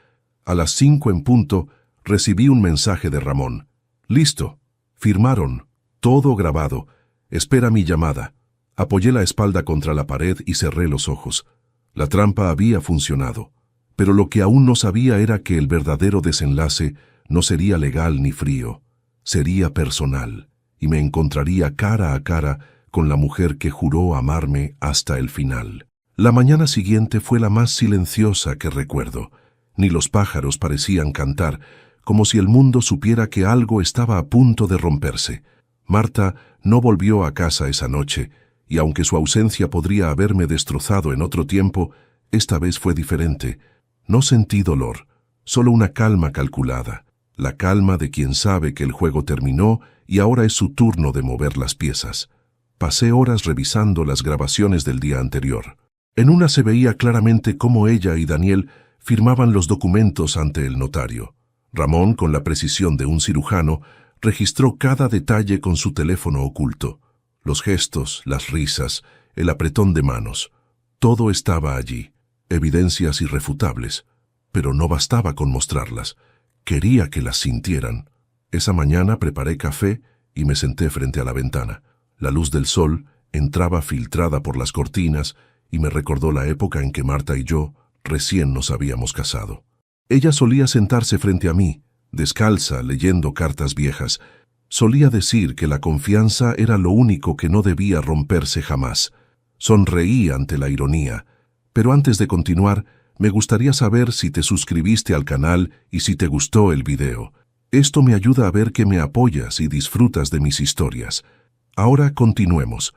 S1: A las 5 en punto, recibí un mensaje de Ramón. «Listo. Firmaron. Todo grabado. Espera mi llamada». Apoyé la espalda contra la pared y cerré los ojos. La trampa había funcionado. Pero lo que aún no sabía era que el verdadero desenlace no sería legal ni frío. Sería personal. Y me encontraría cara a cara con la mujer que juró amarme hasta el final. La mañana siguiente fue la más silenciosa que recuerdo. Ni los pájaros parecían cantar, como si el mundo supiera que algo estaba a punto de romperse. Marta no volvió a casa esa noche, y aunque su ausencia podría haberme destrozado en otro tiempo, esta vez fue diferente. No sentí dolor, solo una calma calculada, la calma de quien sabe que el juego terminó y ahora es su turno de mover las piezas. Pasé horas revisando las grabaciones del día anterior. En una se veía claramente cómo ella y Daniel firmaban los documentos ante el notario. Ramón, con la precisión de un cirujano, registró cada detalle con su teléfono oculto. Los gestos, las risas, el apretón de manos. Todo estaba allí, evidencias irrefutables. Pero no bastaba con mostrarlas. Quería que las sintieran. Esa mañana preparé café y me senté frente a la ventana. La luz del sol entraba filtrada por las cortinas y me recordó la época en que Marta y yo recién nos habíamos casado. Ella solía sentarse frente a mí, descalza, leyendo cartas viejas. Solía decir que la confianza era lo único que no debía romperse jamás. Sonreí ante la ironía. Pero antes de continuar, me gustaría saber si te suscribiste al canal y si te gustó el video. Esto me ayuda a ver que me apoyas y disfrutas de mis historias. Ahora continuemos.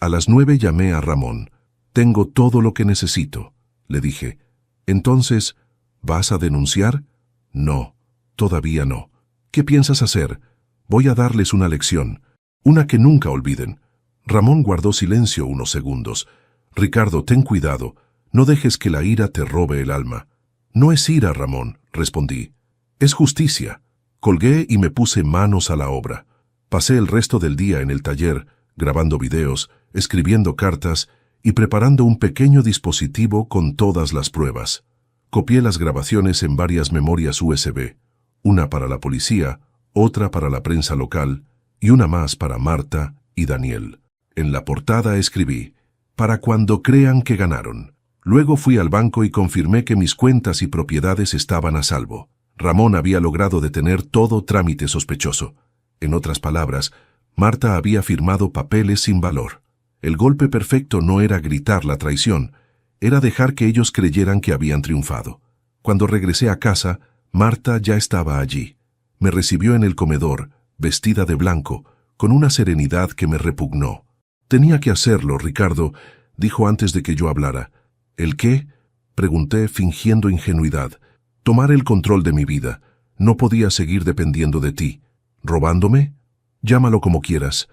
S1: A las 9 llamé a Ramón. «Tengo todo lo que necesito», le dije. «Entonces, ¿vas a denunciar?» «No, todavía no». «¿Qué piensas hacer?» «Voy a darles una lección, una que nunca olviden». Ramón guardó silencio unos segundos. «Ricardo, ten cuidado. No dejes que la ira te robe el alma». «No es ira, Ramón», respondí. «Es justicia». Colgué y me puse manos a la obra. Pasé el resto del día en el taller, grabando videos, escribiendo cartas y preparando un pequeño dispositivo con todas las pruebas. Copié las grabaciones en varias memorias USB, una para la policía, otra para la prensa local y una más para Marta y Daniel. En la portada escribí: «Para cuando crean que ganaron». Luego fui al banco y confirmé que mis cuentas y propiedades estaban a salvo. Ramón había logrado detener todo trámite sospechoso. En otras palabras, Marta había firmado papeles sin valor. El golpe perfecto no era gritar la traición, era dejar que ellos creyeran que habían triunfado. Cuando regresé a casa, Marta ya estaba allí. Me recibió en el comedor, vestida de blanco, con una serenidad que me repugnó. Tenía que hacerlo, Ricardo, dijo antes de que yo hablara. ¿El qué? Pregunté, fingiendo ingenuidad. Tomar el control de mi vida. No podía seguir dependiendo de ti. ¿Robándome? Llámalo como quieras.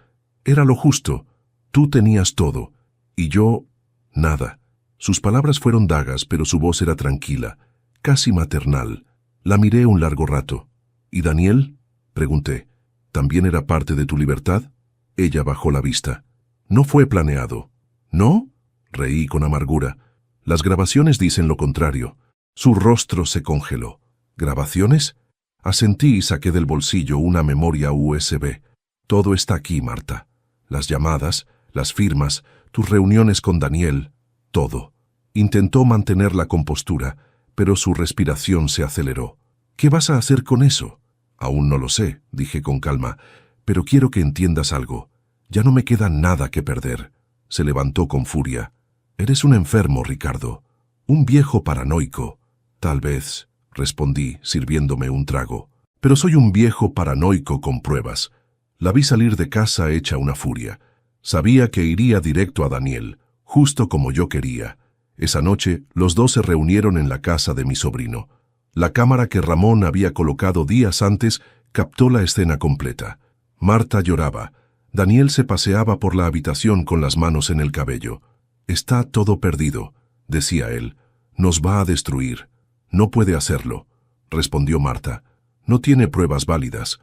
S1: Era lo justo. Tú tenías todo. Y yo, nada. Sus palabras fueron dagas, pero su voz era tranquila, casi maternal. La miré un largo rato. ¿Y Daniel? Pregunté. ¿También era parte de tu libertad? Ella bajó la vista. No fue planeado. ¿No? Reí con amargura. Las grabaciones dicen lo contrario. Su rostro se congeló. ¿Grabaciones? Asentí y saqué del bolsillo una memoria USB. Todo está aquí, Marta. Las llamadas, las firmas, tus reuniones con Daniel, todo. Intentó mantener la compostura, pero su respiración se aceleró. ¿Qué vas a hacer con eso? Aún no lo sé, dije con calma, pero quiero que entiendas algo. Ya no me queda nada que perder. Se levantó con furia. Eres un enfermo, Ricardo. Un viejo paranoico. Tal vez, respondí, sirviéndome un trago. Pero soy un viejo paranoico con pruebas. La vi salir de casa hecha una furia. Sabía que iría directo a Daniel, justo como yo quería. Esa noche, los dos se reunieron en la casa de mi sobrino. La cámara que Ramón había colocado días antes captó la escena completa. Marta lloraba. Daniel se paseaba por la habitación con las manos en el cabello. «Está todo perdido», decía él. «Nos va a destruir». «No puede hacerlo», respondió Marta. «No tiene pruebas válidas.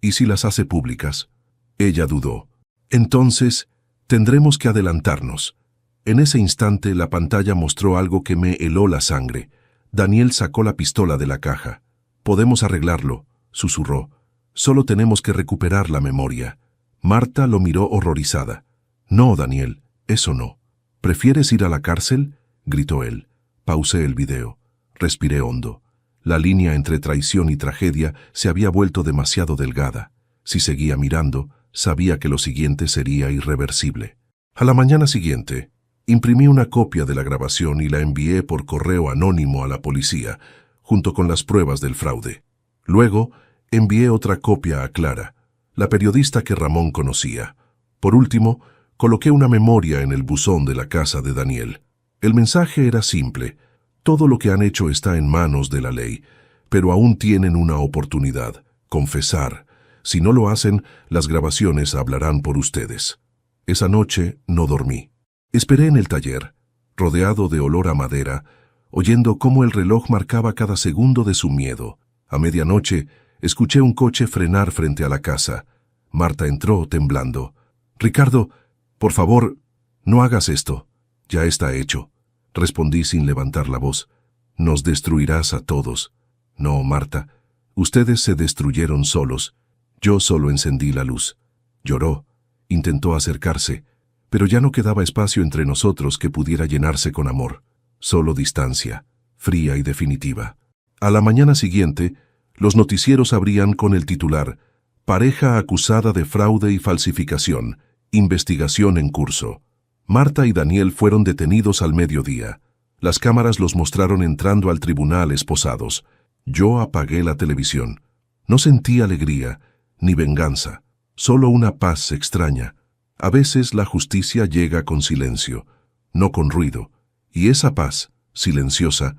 S1: ¿Y si las hace públicas?» Ella dudó. «Entonces, tendremos que adelantarnos». En ese instante la pantalla mostró algo que me heló la sangre. Daniel sacó la pistola de la caja. «Podemos arreglarlo», susurró. «Solo tenemos que recuperar la memoria». Marta lo miró horrorizada. «No, Daniel, eso no». «¿Prefieres ir a la cárcel?», gritó él. Pausé el video. Respiré hondo. La línea entre traición y tragedia se había vuelto demasiado delgada. Si seguía mirando, sabía que lo siguiente sería irreversible. A la mañana siguiente, imprimí una copia de la grabación y la envié por correo anónimo a la policía, junto con las pruebas del fraude. Luego, envié otra copia a Clara, la periodista que Ramón conocía. Por último, coloqué una memoria en el buzón de la casa de Daniel. El mensaje era simple. Todo lo que han hecho está en manos de la ley, pero aún tienen una oportunidad: confesar. Si no lo hacen, las grabaciones hablarán por ustedes. Esa noche no dormí. Esperé en el taller, rodeado de olor a madera, oyendo cómo el reloj marcaba cada segundo de su miedo. A medianoche, escuché un coche frenar frente a la casa. Marta entró temblando. «Ricardo, por favor, no hagas esto. Ya está hecho», respondí sin levantar la voz. «Nos destruirás a todos». «No, Marta, ustedes se destruyeron solos. Yo solo encendí la luz». Lloró. Intentó acercarse, pero ya no quedaba espacio entre nosotros que pudiera llenarse con amor. Solo distancia, fría y definitiva. A la mañana siguiente, los noticieros abrían con el titular: «Pareja acusada de fraude y falsificación. Investigación en curso». Marta y Daniel fueron detenidos al mediodía. Las cámaras los mostraron entrando al tribunal esposados. Yo apagué la televisión. No sentí alegría, ni venganza, solo una paz extraña. A veces la justicia llega con silencio, no con ruido, y esa paz, silenciosa,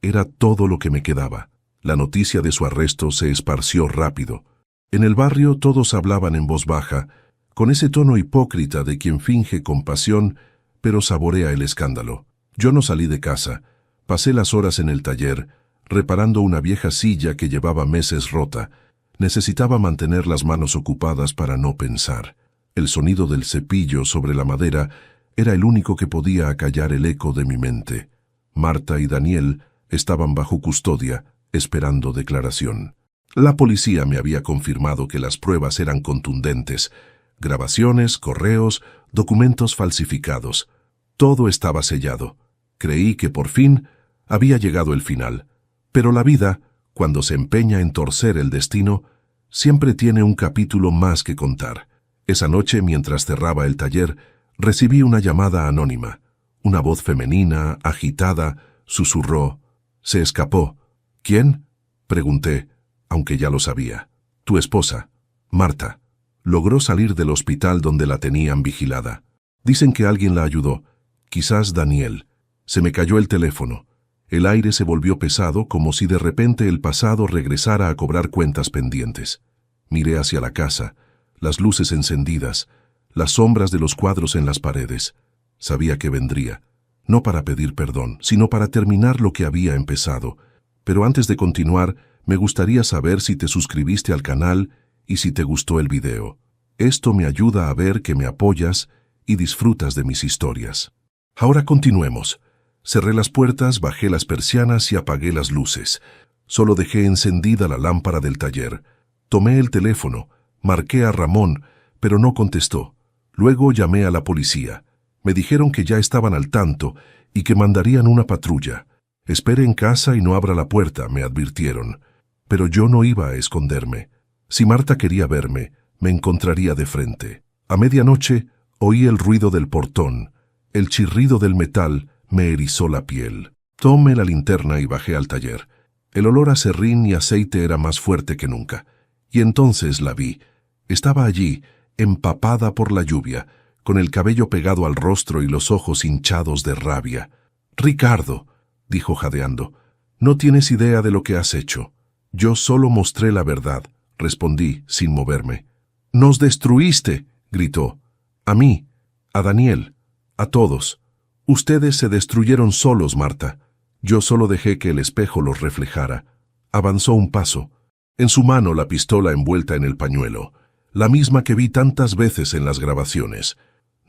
S1: era todo lo que me quedaba. La noticia de su arresto se esparció rápido. En el barrio todos hablaban en voz baja, con ese tono hipócrita de quien finge compasión, pero saborea el escándalo. Yo no salí de casa. Pasé las horas en el taller, reparando una vieja silla que llevaba meses rota. Necesitaba mantener las manos ocupadas para no pensar. El sonido del cepillo sobre la madera era el único que podía acallar el eco de mi mente. Marta y Daniel estaban bajo custodia, esperando declaración. La policía me había confirmado que las pruebas eran contundentes. Grabaciones, correos, documentos falsificados. Todo estaba sellado. Creí que por fin había llegado el final. Pero la vida, cuando se empeña en torcer el destino, siempre tiene un capítulo más que contar. Esa noche, mientras cerraba el taller, recibí una llamada anónima. Una voz femenina, agitada, susurró. «Se escapó». «¿Quién?». Pregunté, aunque ya lo sabía. Tu esposa, Marta, logró salir del hospital donde la tenían vigilada. Dicen que alguien la ayudó, quizás Daniel. Se me cayó el teléfono. El aire se volvió pesado como si de repente el pasado regresara a cobrar cuentas pendientes. Miré hacia la casa, las luces encendidas, las sombras de los cuadros en las paredes. Sabía que vendría, no para pedir perdón, sino para terminar lo que había empezado. Pero antes de continuar, me gustaría saber si te suscribiste al canal y si te gustó el video. Esto me ayuda a ver que me apoyas y disfrutas de mis historias. Ahora continuemos. Cerré las puertas, bajé las persianas y apagué las luces. Solo dejé encendida la lámpara del taller. Tomé el teléfono, marqué a Ramón, pero no contestó. Luego llamé a la policía. Me dijeron que ya estaban al tanto y que mandarían una patrulla. Espere en casa y no abra la puerta, me advirtieron. Pero yo no iba a esconderme. Si Marta quería verme, me encontraría de frente. A medianoche oí el ruido del portón. El chirrido del metal me erizó la piel. Tomé la linterna y bajé al taller. El olor a serrín y aceite era más fuerte que nunca. Y entonces la vi. Estaba allí, empapada por la lluvia, con el cabello pegado al rostro y los ojos hinchados de rabia. «Ricardo», dijo jadeando, «no tienes idea de lo que has hecho». «Yo solo mostré la verdad», respondí sin moverme. «Nos destruiste», gritó. «A mí, a Daniel, a todos. Ustedes se destruyeron solos, Marta. Yo solo dejé que el espejo los reflejara». Avanzó un paso. En su mano la pistola envuelta en el pañuelo, la misma que vi tantas veces en las grabaciones.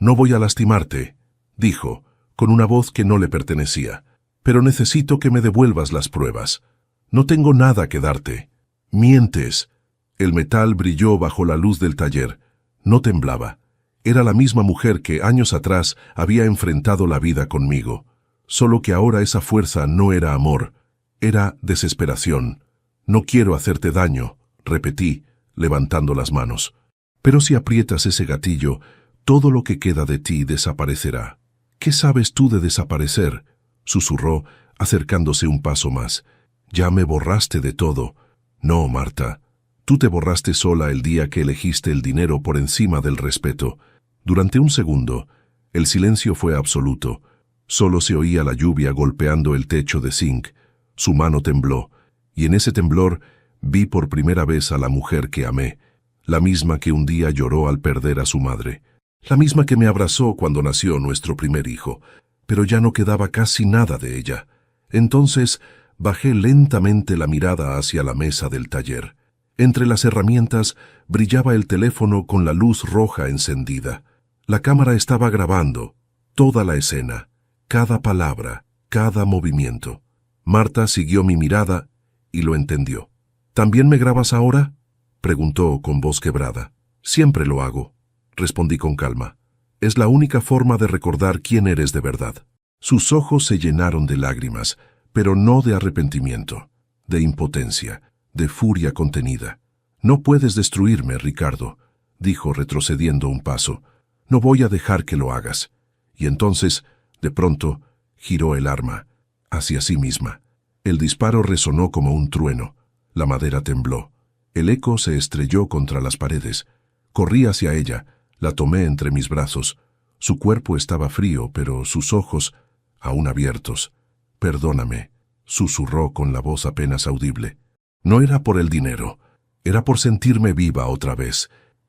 S1: «No voy a lastimarte», dijo, con una voz que no le pertenecía, «pero necesito que me devuelvas las pruebas. No tengo nada que darte». «Mientes». El metal brilló bajo la luz del taller. No temblaba. Era la misma mujer que años atrás había enfrentado la vida conmigo. Solo que ahora esa fuerza no era amor, era desesperación. «No quiero hacerte daño», repetí, levantando las manos. «Pero si aprietas ese gatillo, todo lo que queda de ti desaparecerá». «¿Qué sabes tú de desaparecer?», susurró, acercándose un paso más. «Ya me borraste de todo». «No, Marta. Tú te borraste sola el día que elegiste el dinero por encima del respeto». Durante un segundo, el silencio fue absoluto. Solo se oía la lluvia golpeando el techo de zinc. Su mano tembló, y en ese temblor vi por primera vez a la mujer que amé, la misma que un día lloró al perder a su madre, la misma que me abrazó cuando nació nuestro primer hijo, pero ya no quedaba casi nada de ella. Entonces bajé lentamente la mirada hacia la mesa del taller. Entre las herramientas brillaba el teléfono con la luz roja encendida. La cámara estaba grabando toda la escena, cada palabra, cada movimiento. Marta siguió mi mirada y lo entendió. «¿También me grabas ahora?», preguntó con voz quebrada. «Siempre lo hago», respondí con calma. «Es la única forma de recordar quién eres de verdad». Sus ojos se llenaron de lágrimas, pero no de arrepentimiento, de impotencia, de furia contenida. «No puedes destruirme, Ricardo», dijo retrocediendo un paso. «No voy a dejar que lo hagas». Y entonces, de pronto, giró el arma, hacia sí misma. El disparo resonó como un trueno. La madera tembló. El eco se estrelló contra las paredes. Corrí hacia ella, la tomé entre mis brazos. Su cuerpo estaba frío, pero sus ojos, aún abiertos. «Perdóname», susurró con la voz apenas audible. «No era por el dinero, era por sentirme viva otra vez».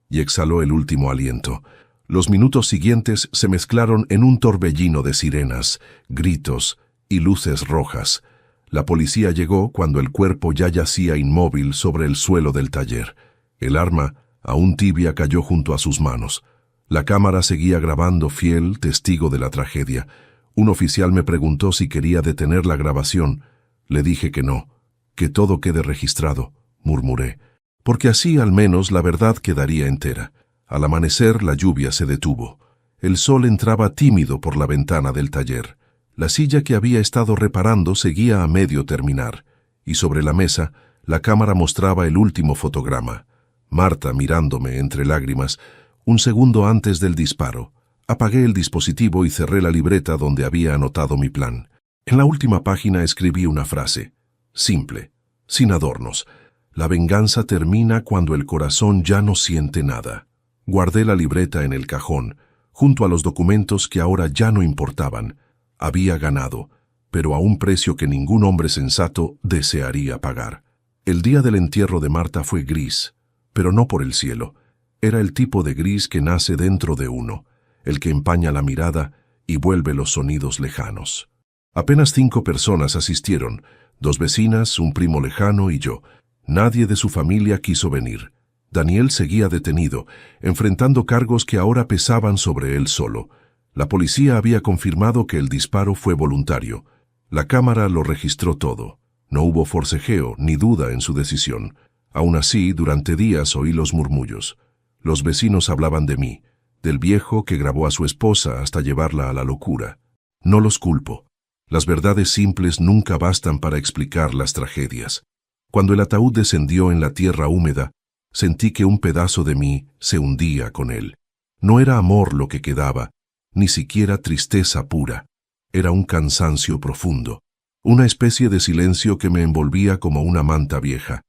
S1: Y exhaló el último aliento. Los minutos siguientes se mezclaron en un torbellino de sirenas, gritos y luces rojas. La policía llegó cuando el cuerpo ya yacía inmóvil sobre el suelo del taller. El arma, aún tibia, cayó junto a sus manos. La cámara seguía grabando, fiel testigo de la tragedia. Un oficial me preguntó si quería detener la grabación. Le dije que no, que todo quede registrado, murmuré, porque así al menos la verdad quedaría entera. Al amanecer la lluvia se detuvo. El sol entraba tímido por la ventana del taller. La silla que había estado reparando seguía a medio terminar, y sobre la mesa la cámara mostraba el último fotograma. Marta mirándome entre lágrimas, un segundo antes del disparo. Apagué el dispositivo y cerré la libreta donde había anotado mi plan. En la última página escribí una frase, simple: sin adornos. La venganza termina cuando el corazón ya no siente nada. Guardé la libreta en el cajón, junto a los documentos que ahora ya no importaban. Había ganado, pero a un precio que ningún hombre sensato desearía pagar. El día del entierro de Marta fue gris, pero no por el cielo. Era el tipo de gris que nace dentro de uno, el que empaña la mirada y vuelve los sonidos lejanos. Apenas 5 personas asistieron, 2 vecinas, un primo lejano y yo. Nadie de su familia quiso venir. Daniel seguía detenido, enfrentando cargos que ahora pesaban sobre él solo. La policía había confirmado que el disparo fue voluntario. La cámara lo registró todo. No hubo forcejeo ni duda en su decisión. Aún así, durante días oí los murmullos. Los vecinos hablaban de mí, del viejo que grabó a su esposa hasta llevarla a la locura. No los culpo. Las verdades simples nunca bastan para explicar las tragedias. Cuando el ataúd descendió en la tierra húmeda, sentí que un pedazo de mí se hundía con él. No era amor lo que quedaba, ni siquiera tristeza pura. Era un cansancio profundo, una especie de silencio que me envolvía como una manta vieja.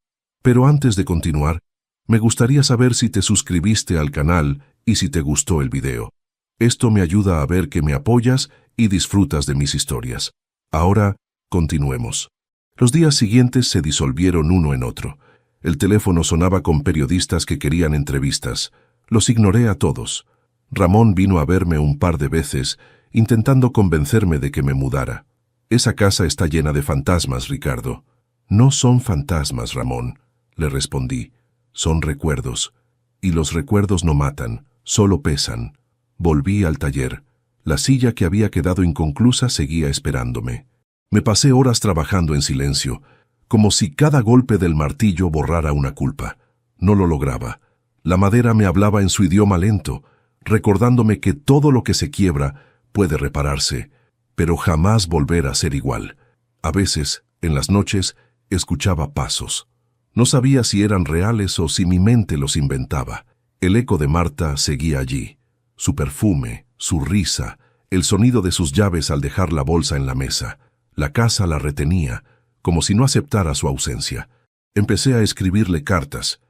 S1: Pero antes de continuar, me gustaría saber si te suscribiste al canal y si te gustó el video. Esto me ayuda a ver que me apoyas y disfrutas de mis historias. Ahora, continuemos. Los días siguientes se disolvieron uno en otro. El teléfono sonaba con periodistas que querían entrevistas. Los ignoré a todos. Ramón vino a verme un par de veces, intentando convencerme de que me mudara. Esa casa está llena de fantasmas, Ricardo. No son fantasmas, Ramón, le respondí. Son recuerdos. Y los recuerdos no matan, solo pesan. Volví al taller. La silla que había quedado inconclusa seguía esperándome. Me pasé horas trabajando en silencio, como si cada golpe del martillo borrara una culpa. No lo lograba. La madera me hablaba en su idioma lento, recordándome que todo lo que se quiebra puede repararse, pero jamás volver a ser igual. A veces, en las noches, escuchaba pasos. No sabía si eran reales o si mi mente los inventaba. El eco de Marta seguía allí. Su perfume, su risa, el sonido de sus llaves al dejar la bolsa en la mesa. La casa la retenía, como si no aceptara su ausencia. Empecé a escribirle cartas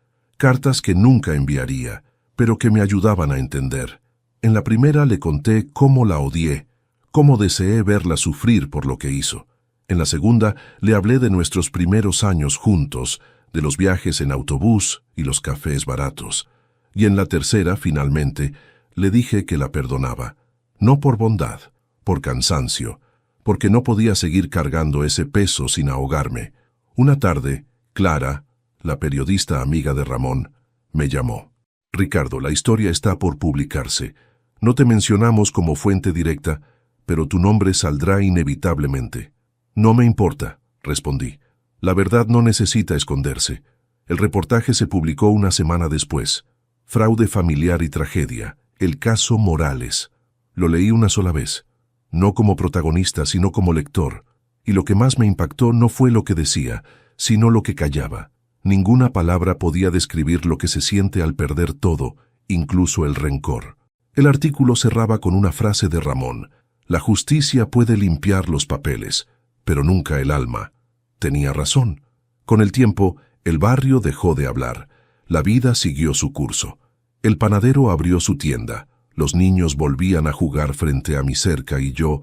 S1: que nunca enviaría, pero que me ayudaban a entender. En la primera le conté cómo la odié, cómo deseé verla sufrir por lo que hizo. En la segunda le hablé de nuestros primeros años juntos, de los viajes en autobús y los cafés baratos. Y en la tercera, finalmente, le dije que la perdonaba, no por bondad, por cansancio, porque no podía seguir cargando ese peso sin ahogarme. Una tarde, Clara, la periodista amiga de Ramón, me llamó. Ricardo, la historia está por publicarse. No te mencionamos como fuente directa, pero tu nombre saldrá inevitablemente. No me importa, respondí. La verdad no necesita esconderse. El reportaje se publicó una semana después. Fraude familiar y tragedia. El caso Morales. Lo leí una sola vez. No como protagonista, sino como lector. Y lo que más me impactó no fue lo que decía, sino lo que callaba. Ninguna palabra podía describir lo que se siente al perder todo, incluso el rencor. El artículo cerraba con una frase de Ramón. La justicia puede limpiar los papeles, pero nunca el alma. Tenía razón. Con el tiempo, el barrio dejó de hablar. La vida siguió su curso. El panadero abrió su tienda. Los niños volvían a jugar frente a mi cerca y yo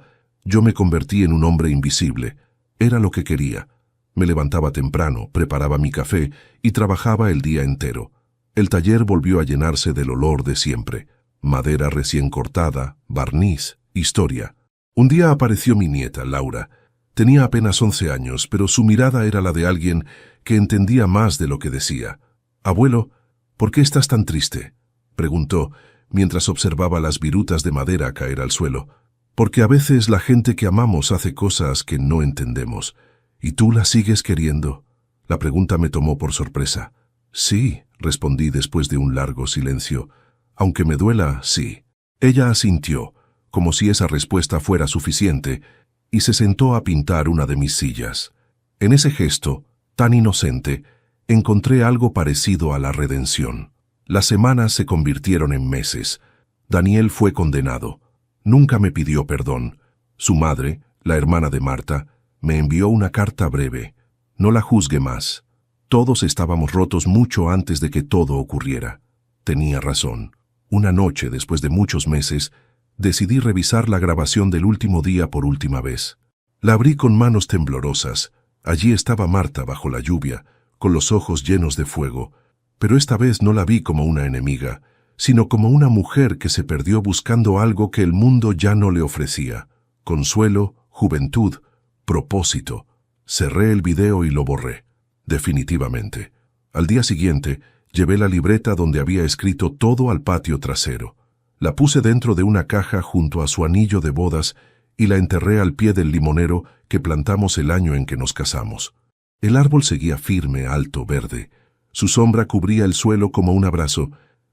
S1: me convertí en un hombre invisible. Era lo que quería. Me levantaba temprano, preparaba mi café y trabajaba el día entero. El taller volvió a llenarse del olor de siempre. Madera recién cortada, barniz, historia. Un día apareció mi nieta, Laura. Tenía apenas 11 años, pero su mirada era la de alguien que entendía más de lo que decía. «Abuelo, ¿por qué estás tan triste?», preguntó, mientras observaba las virutas de madera caer al suelo. «Porque a veces la gente que amamos hace cosas que no entendemos. ¿Y tú la sigues queriendo?». La pregunta me tomó por sorpresa. «Sí», respondí después de un largo silencio. «Aunque me duela, sí». Ella asintió, como si esa respuesta fuera suficiente, y se sentó a pintar una de mis sillas. En ese gesto, tan inocente, encontré algo parecido a la redención. Las semanas se convirtieron en meses. Daniel fue condenado. Nunca me pidió perdón. Su madre, la hermana de Marta, me envió una carta breve. No la juzgue más. Todos estábamos rotos mucho antes de que todo ocurriera. Tenía razón. Una noche, después de muchos meses, decidí revisar la grabación del último día por última vez. La abrí con manos temblorosas. Allí estaba Marta bajo la lluvia, con los ojos llenos de fuego. Pero esta vez no la vi como una enemiga, sino como una mujer que se perdió buscando algo que el mundo ya no le ofrecía. Consuelo, juventud, propósito. Cerré el video y lo borré. Definitivamente. Al día siguiente, llevé la libreta donde había escrito todo al patio trasero. La puse dentro de una caja junto a su anillo de bodas y la enterré al pie del limonero que plantamos el año en que nos casamos. El árbol seguía firme, alto, verde. Su sombra cubría el suelo como un abrazo.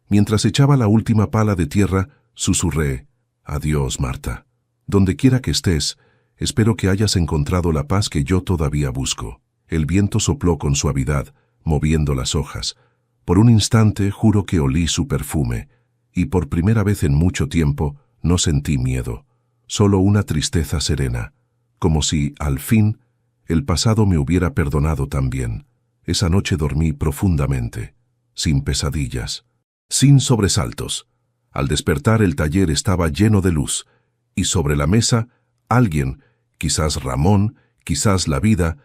S1: Mientras echaba la última pala de tierra, susurré: «Adiós, Marta. Donde quiera que estés, espero que hayas encontrado la paz que yo todavía busco». El viento sopló con suavidad, moviendo las hojas. Por un instante juro que olí su perfume, y por primera vez en mucho tiempo no sentí miedo, solo una tristeza serena, como si, al fin, el pasado me hubiera perdonado también. Esa noche dormí profundamente, sin pesadillas, sin sobresaltos. Al despertar el taller estaba lleno de luz, y sobre la mesa, alguien, quizás Ramón, quizás la vida,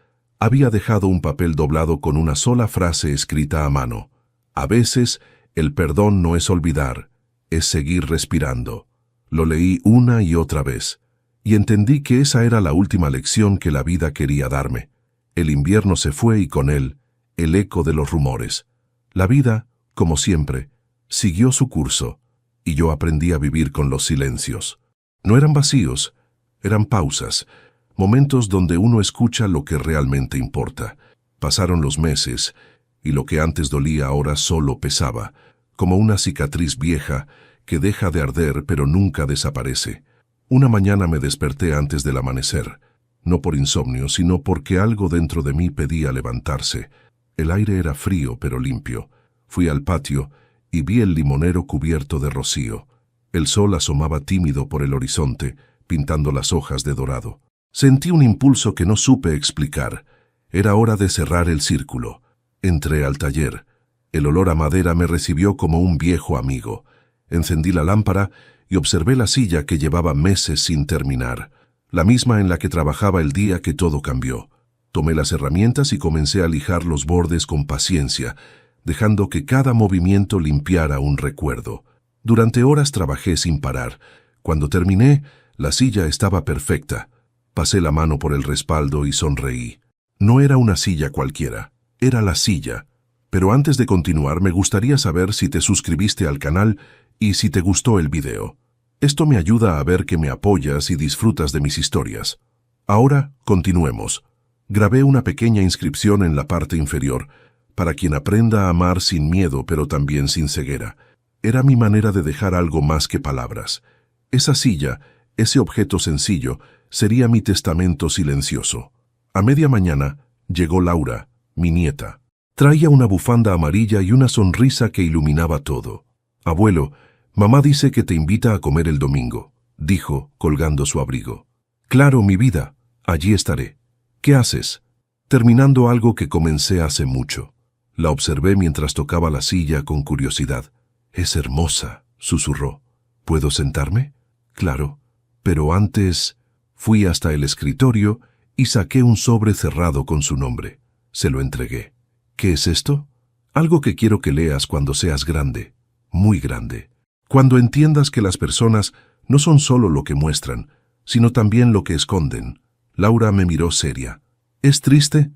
S1: había dejado un papel doblado con una sola frase escrita a mano. A veces, el perdón no es olvidar, es seguir respirando. Lo leí una y otra vez, y entendí que esa era la última lección que la vida quería darme. El invierno se fue y con él, el eco de los rumores. La vida, como siempre, siguió su curso, y yo aprendí a vivir con los silencios. No eran vacíos, eran pausas, momentos donde uno escucha lo que realmente importa. Pasaron los meses, y lo que antes dolía ahora solo pesaba, como una cicatriz vieja que deja de arder pero nunca desaparece. Una mañana me desperté antes del amanecer, no por insomnio, sino porque algo dentro de mí pedía levantarse. El aire era frío pero limpio. Fui al patio y vi el limonero cubierto de rocío. El sol asomaba tímido por el horizonte, pintando las hojas de dorado. Sentí un impulso que no supe explicar. Era hora de cerrar el círculo. Entré al taller. El olor a madera me recibió como un viejo amigo. Encendí la lámpara y observé la silla que llevaba meses sin terminar, la misma en la que trabajaba el día que todo cambió. Tomé las herramientas y comencé a lijar los bordes con paciencia, dejando que cada movimiento limpiara un recuerdo. Durante horas trabajé sin parar. Cuando terminé, la silla estaba perfecta. Pasé la mano por el respaldo y sonreí. No era una silla cualquiera, era la silla. Pero antes de continuar, me gustaría saber si te suscribiste al canal y si te gustó el video. Esto me ayuda a ver que me apoyas y disfrutas de mis historias. Ahora, continuemos. Grabé una pequeña inscripción en la parte inferior, para quien aprenda a amar sin miedo pero también sin ceguera. Era mi manera de dejar algo más que palabras. Esa silla, ese objeto sencillo, sería mi testamento silencioso. A media mañana llegó Laura, mi nieta. Traía una bufanda amarilla y una sonrisa que iluminaba todo. «Abuelo, mamá dice que te invita a comer el domingo», dijo, colgando su abrigo. «Claro, mi vida, allí estaré. ¿Qué haces?» «Terminando algo que comencé hace mucho». La observé mientras tocaba la silla con curiosidad. «Es hermosa», susurró. «¿Puedo sentarme?» «Claro, pero antes...» Fui hasta el escritorio y saqué un sobre cerrado con su nombre. Se lo entregué. «¿Qué es esto?» «Algo que quiero que leas cuando seas grande, muy grande. Cuando entiendas que las personas no son solo lo que muestran, sino también lo que esconden». Laura me miró seria. «¿Es triste?»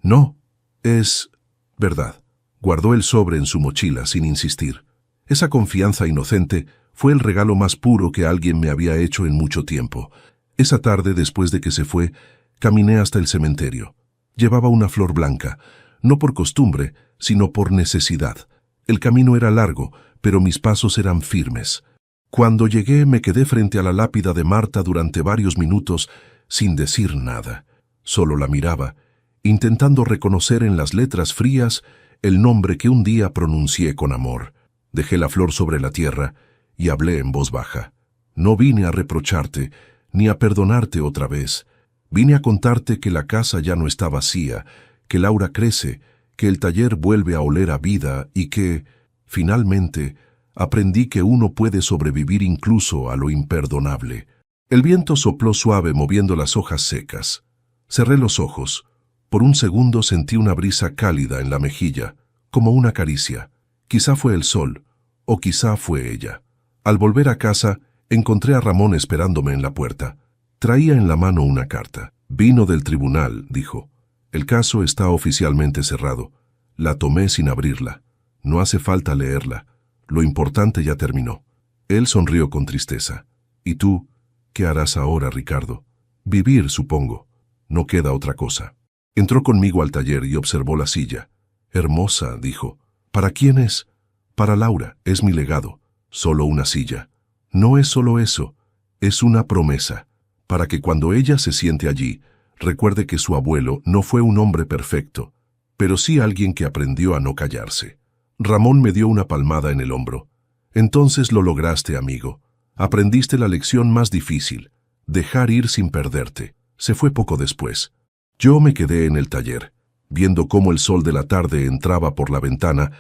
S1: «No, es verdad». Guardó el sobre en su mochila sin insistir. Esa confianza inocente fue el regalo más puro que alguien me había hecho en mucho tiempo. Esa tarde, después de que se fue, caminé hasta el cementerio. Llevaba una flor blanca, no por costumbre, sino por necesidad. El camino era largo, pero mis pasos eran firmes. Cuando llegué, me quedé frente a la lápida de Marta durante varios minutos, sin decir nada. Solo la miraba, intentando reconocer en las letras frías el nombre que un día pronuncié con amor. Dejé la flor sobre la tierra y hablé en voz baja. «No vine a reprocharte, ni a perdonarte otra vez. Vine a contarte que la casa ya no está vacía, que Laura crece, que el taller vuelve a oler a vida y que, finalmente, aprendí que uno puede sobrevivir incluso a lo imperdonable. El viento sopló suave moviendo las hojas secas. Cerré los ojos. Por un segundo sentí una brisa cálida en la mejilla, como una caricia. Quizá fue el sol, o quizá fue ella. Al volver a casa, encontré a Ramón esperándome en la puerta. Traía en la mano una carta. «Vino del tribunal», dijo. «El caso está oficialmente cerrado». La tomé sin abrirla. No hace falta leerla. Lo importante ya terminó. Él sonrió con tristeza. «¿Y tú? ¿Qué harás ahora, Ricardo?» «Vivir, supongo. No queda otra cosa». Entró conmigo al taller y observó la silla. «Hermosa», dijo. «¿Para quién es?» «Para Laura. Es mi legado. Solo una silla». «No es solo eso. Es una promesa. Para que cuando ella se siente allí, recuerde que su abuelo no fue un hombre perfecto, pero sí alguien que aprendió a no callarse». Ramón me dio una palmada en el hombro. «Entonces lo lograste, amigo. Aprendiste la lección más difícil, dejar ir sin perderte». Se fue poco después. Yo me quedé en el taller, viendo cómo el sol de la tarde entraba por la ventana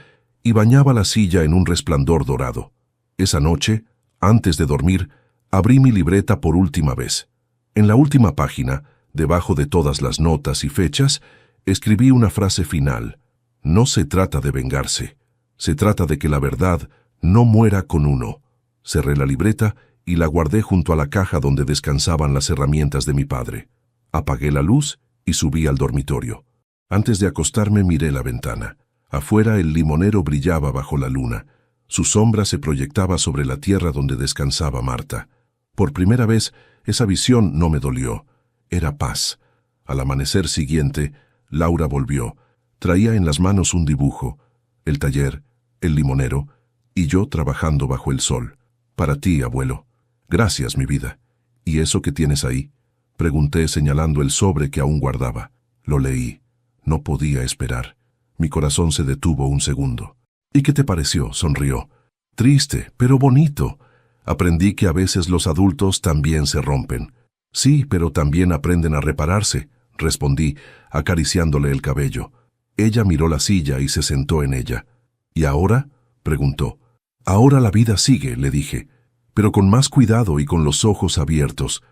S1: y bañaba la silla en un resplandor dorado. Esa noche, antes de dormir, abrí mi libreta por última vez. En la última página, debajo de todas las notas y fechas, escribí una frase final. «No se trata de vengarse. Se trata de que la verdad no muera con uno». Cerré la libreta y la guardé junto a la caja donde descansaban las herramientas de mi padre. Apagué la luz y subí al dormitorio. Antes de acostarme miré la ventana. Afuera el limonero brillaba bajo la luna. Su sombra se proyectaba sobre la tierra donde descansaba Marta. Por primera vez, esa visión no me dolió. Era paz. Al amanecer siguiente, Laura volvió. Traía en las manos un dibujo, el taller, el limonero, y yo trabajando bajo el sol. «Para ti, abuelo». «Gracias, mi vida». «¿Y eso que tienes ahí?», pregunté señalando el sobre que aún guardaba. Lo leí. No podía esperar. Mi corazón se detuvo un segundo. «¿Y qué te pareció?», sonrió. «Triste, pero bonito. Aprendí que a veces los adultos también se rompen». «Sí, pero también aprenden a repararse», respondí, acariciándole el cabello. Ella miró la silla y se sentó en ella. «¿Y ahora?», preguntó. «Ahora la vida sigue», le dije, pero con más cuidado y con los ojos abiertos.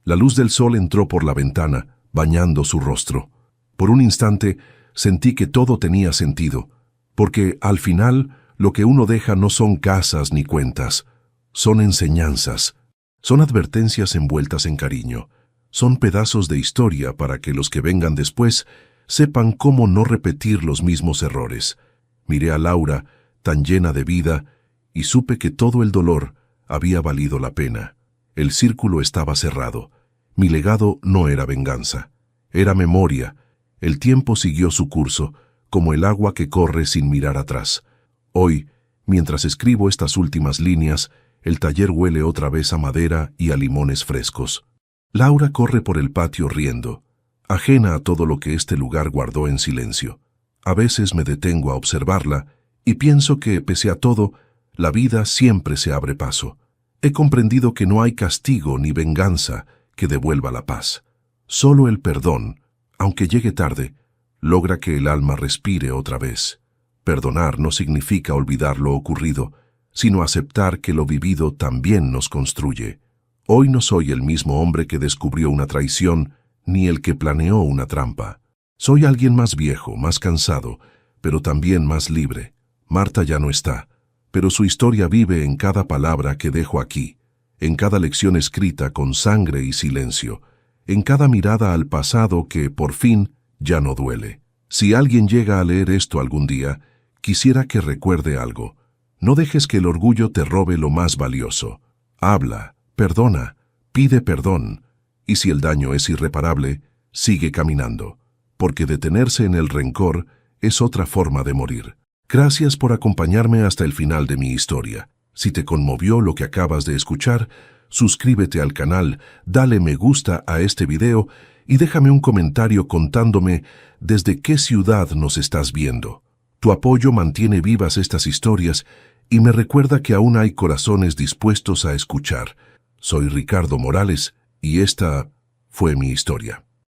S1: La luz del sol entró por la ventana, bañando su rostro. Por un instante sentí que todo tenía sentido, porque al final lo que uno deja no son casas ni cuentas, son enseñanzas, son advertencias envueltas en cariño, son pedazos de historia para que los que vengan después sepan cómo no repetir los mismos errores. Miré a Laura, tan llena de vida, y supe que todo el dolor había valido la pena. El círculo estaba cerrado. Mi legado no era venganza, era memoria. El tiempo siguió su curso, como el agua que corre sin mirar atrás. Hoy, mientras escribo estas últimas líneas, el taller huele otra vez a madera y a limones frescos. Laura corre por el patio riendo, ajena a todo lo que este lugar guardó en silencio. A veces me detengo a observarla y pienso que, pese a todo, la vida siempre se abre paso. He comprendido que no hay castigo ni venganza que devuelva la paz. Solo el perdón, aunque llegue tarde, logra que el alma respire otra vez. Perdonar no significa olvidar lo ocurrido, sino aceptar que lo vivido también nos construye. Hoy no soy el mismo hombre que descubrió una traición, ni el que planeó una trampa. Soy alguien más viejo, más cansado, pero también más libre. Marta ya no está, pero su historia vive en cada palabra que dejo aquí, en cada lección escrita con sangre y silencio, en cada mirada al pasado que, por fin, ya no duele. Si alguien llega a leer esto algún día, quisiera que recuerde algo. No dejes que el orgullo te robe lo más valioso. Habla, perdona, pide perdón, y si el daño es irreparable, sigue caminando, porque detenerse en el rencor es otra forma de morir. Gracias por acompañarme hasta el final de mi historia. Si te conmovió lo que acabas de escuchar, suscríbete al canal, dale me gusta a este video y déjame un comentario contándome desde qué ciudad nos estás viendo. Tu apoyo mantiene vivas estas historias y me recuerda que aún hay corazones dispuestos a escuchar. Soy Ricardo Morales y esta fue mi historia.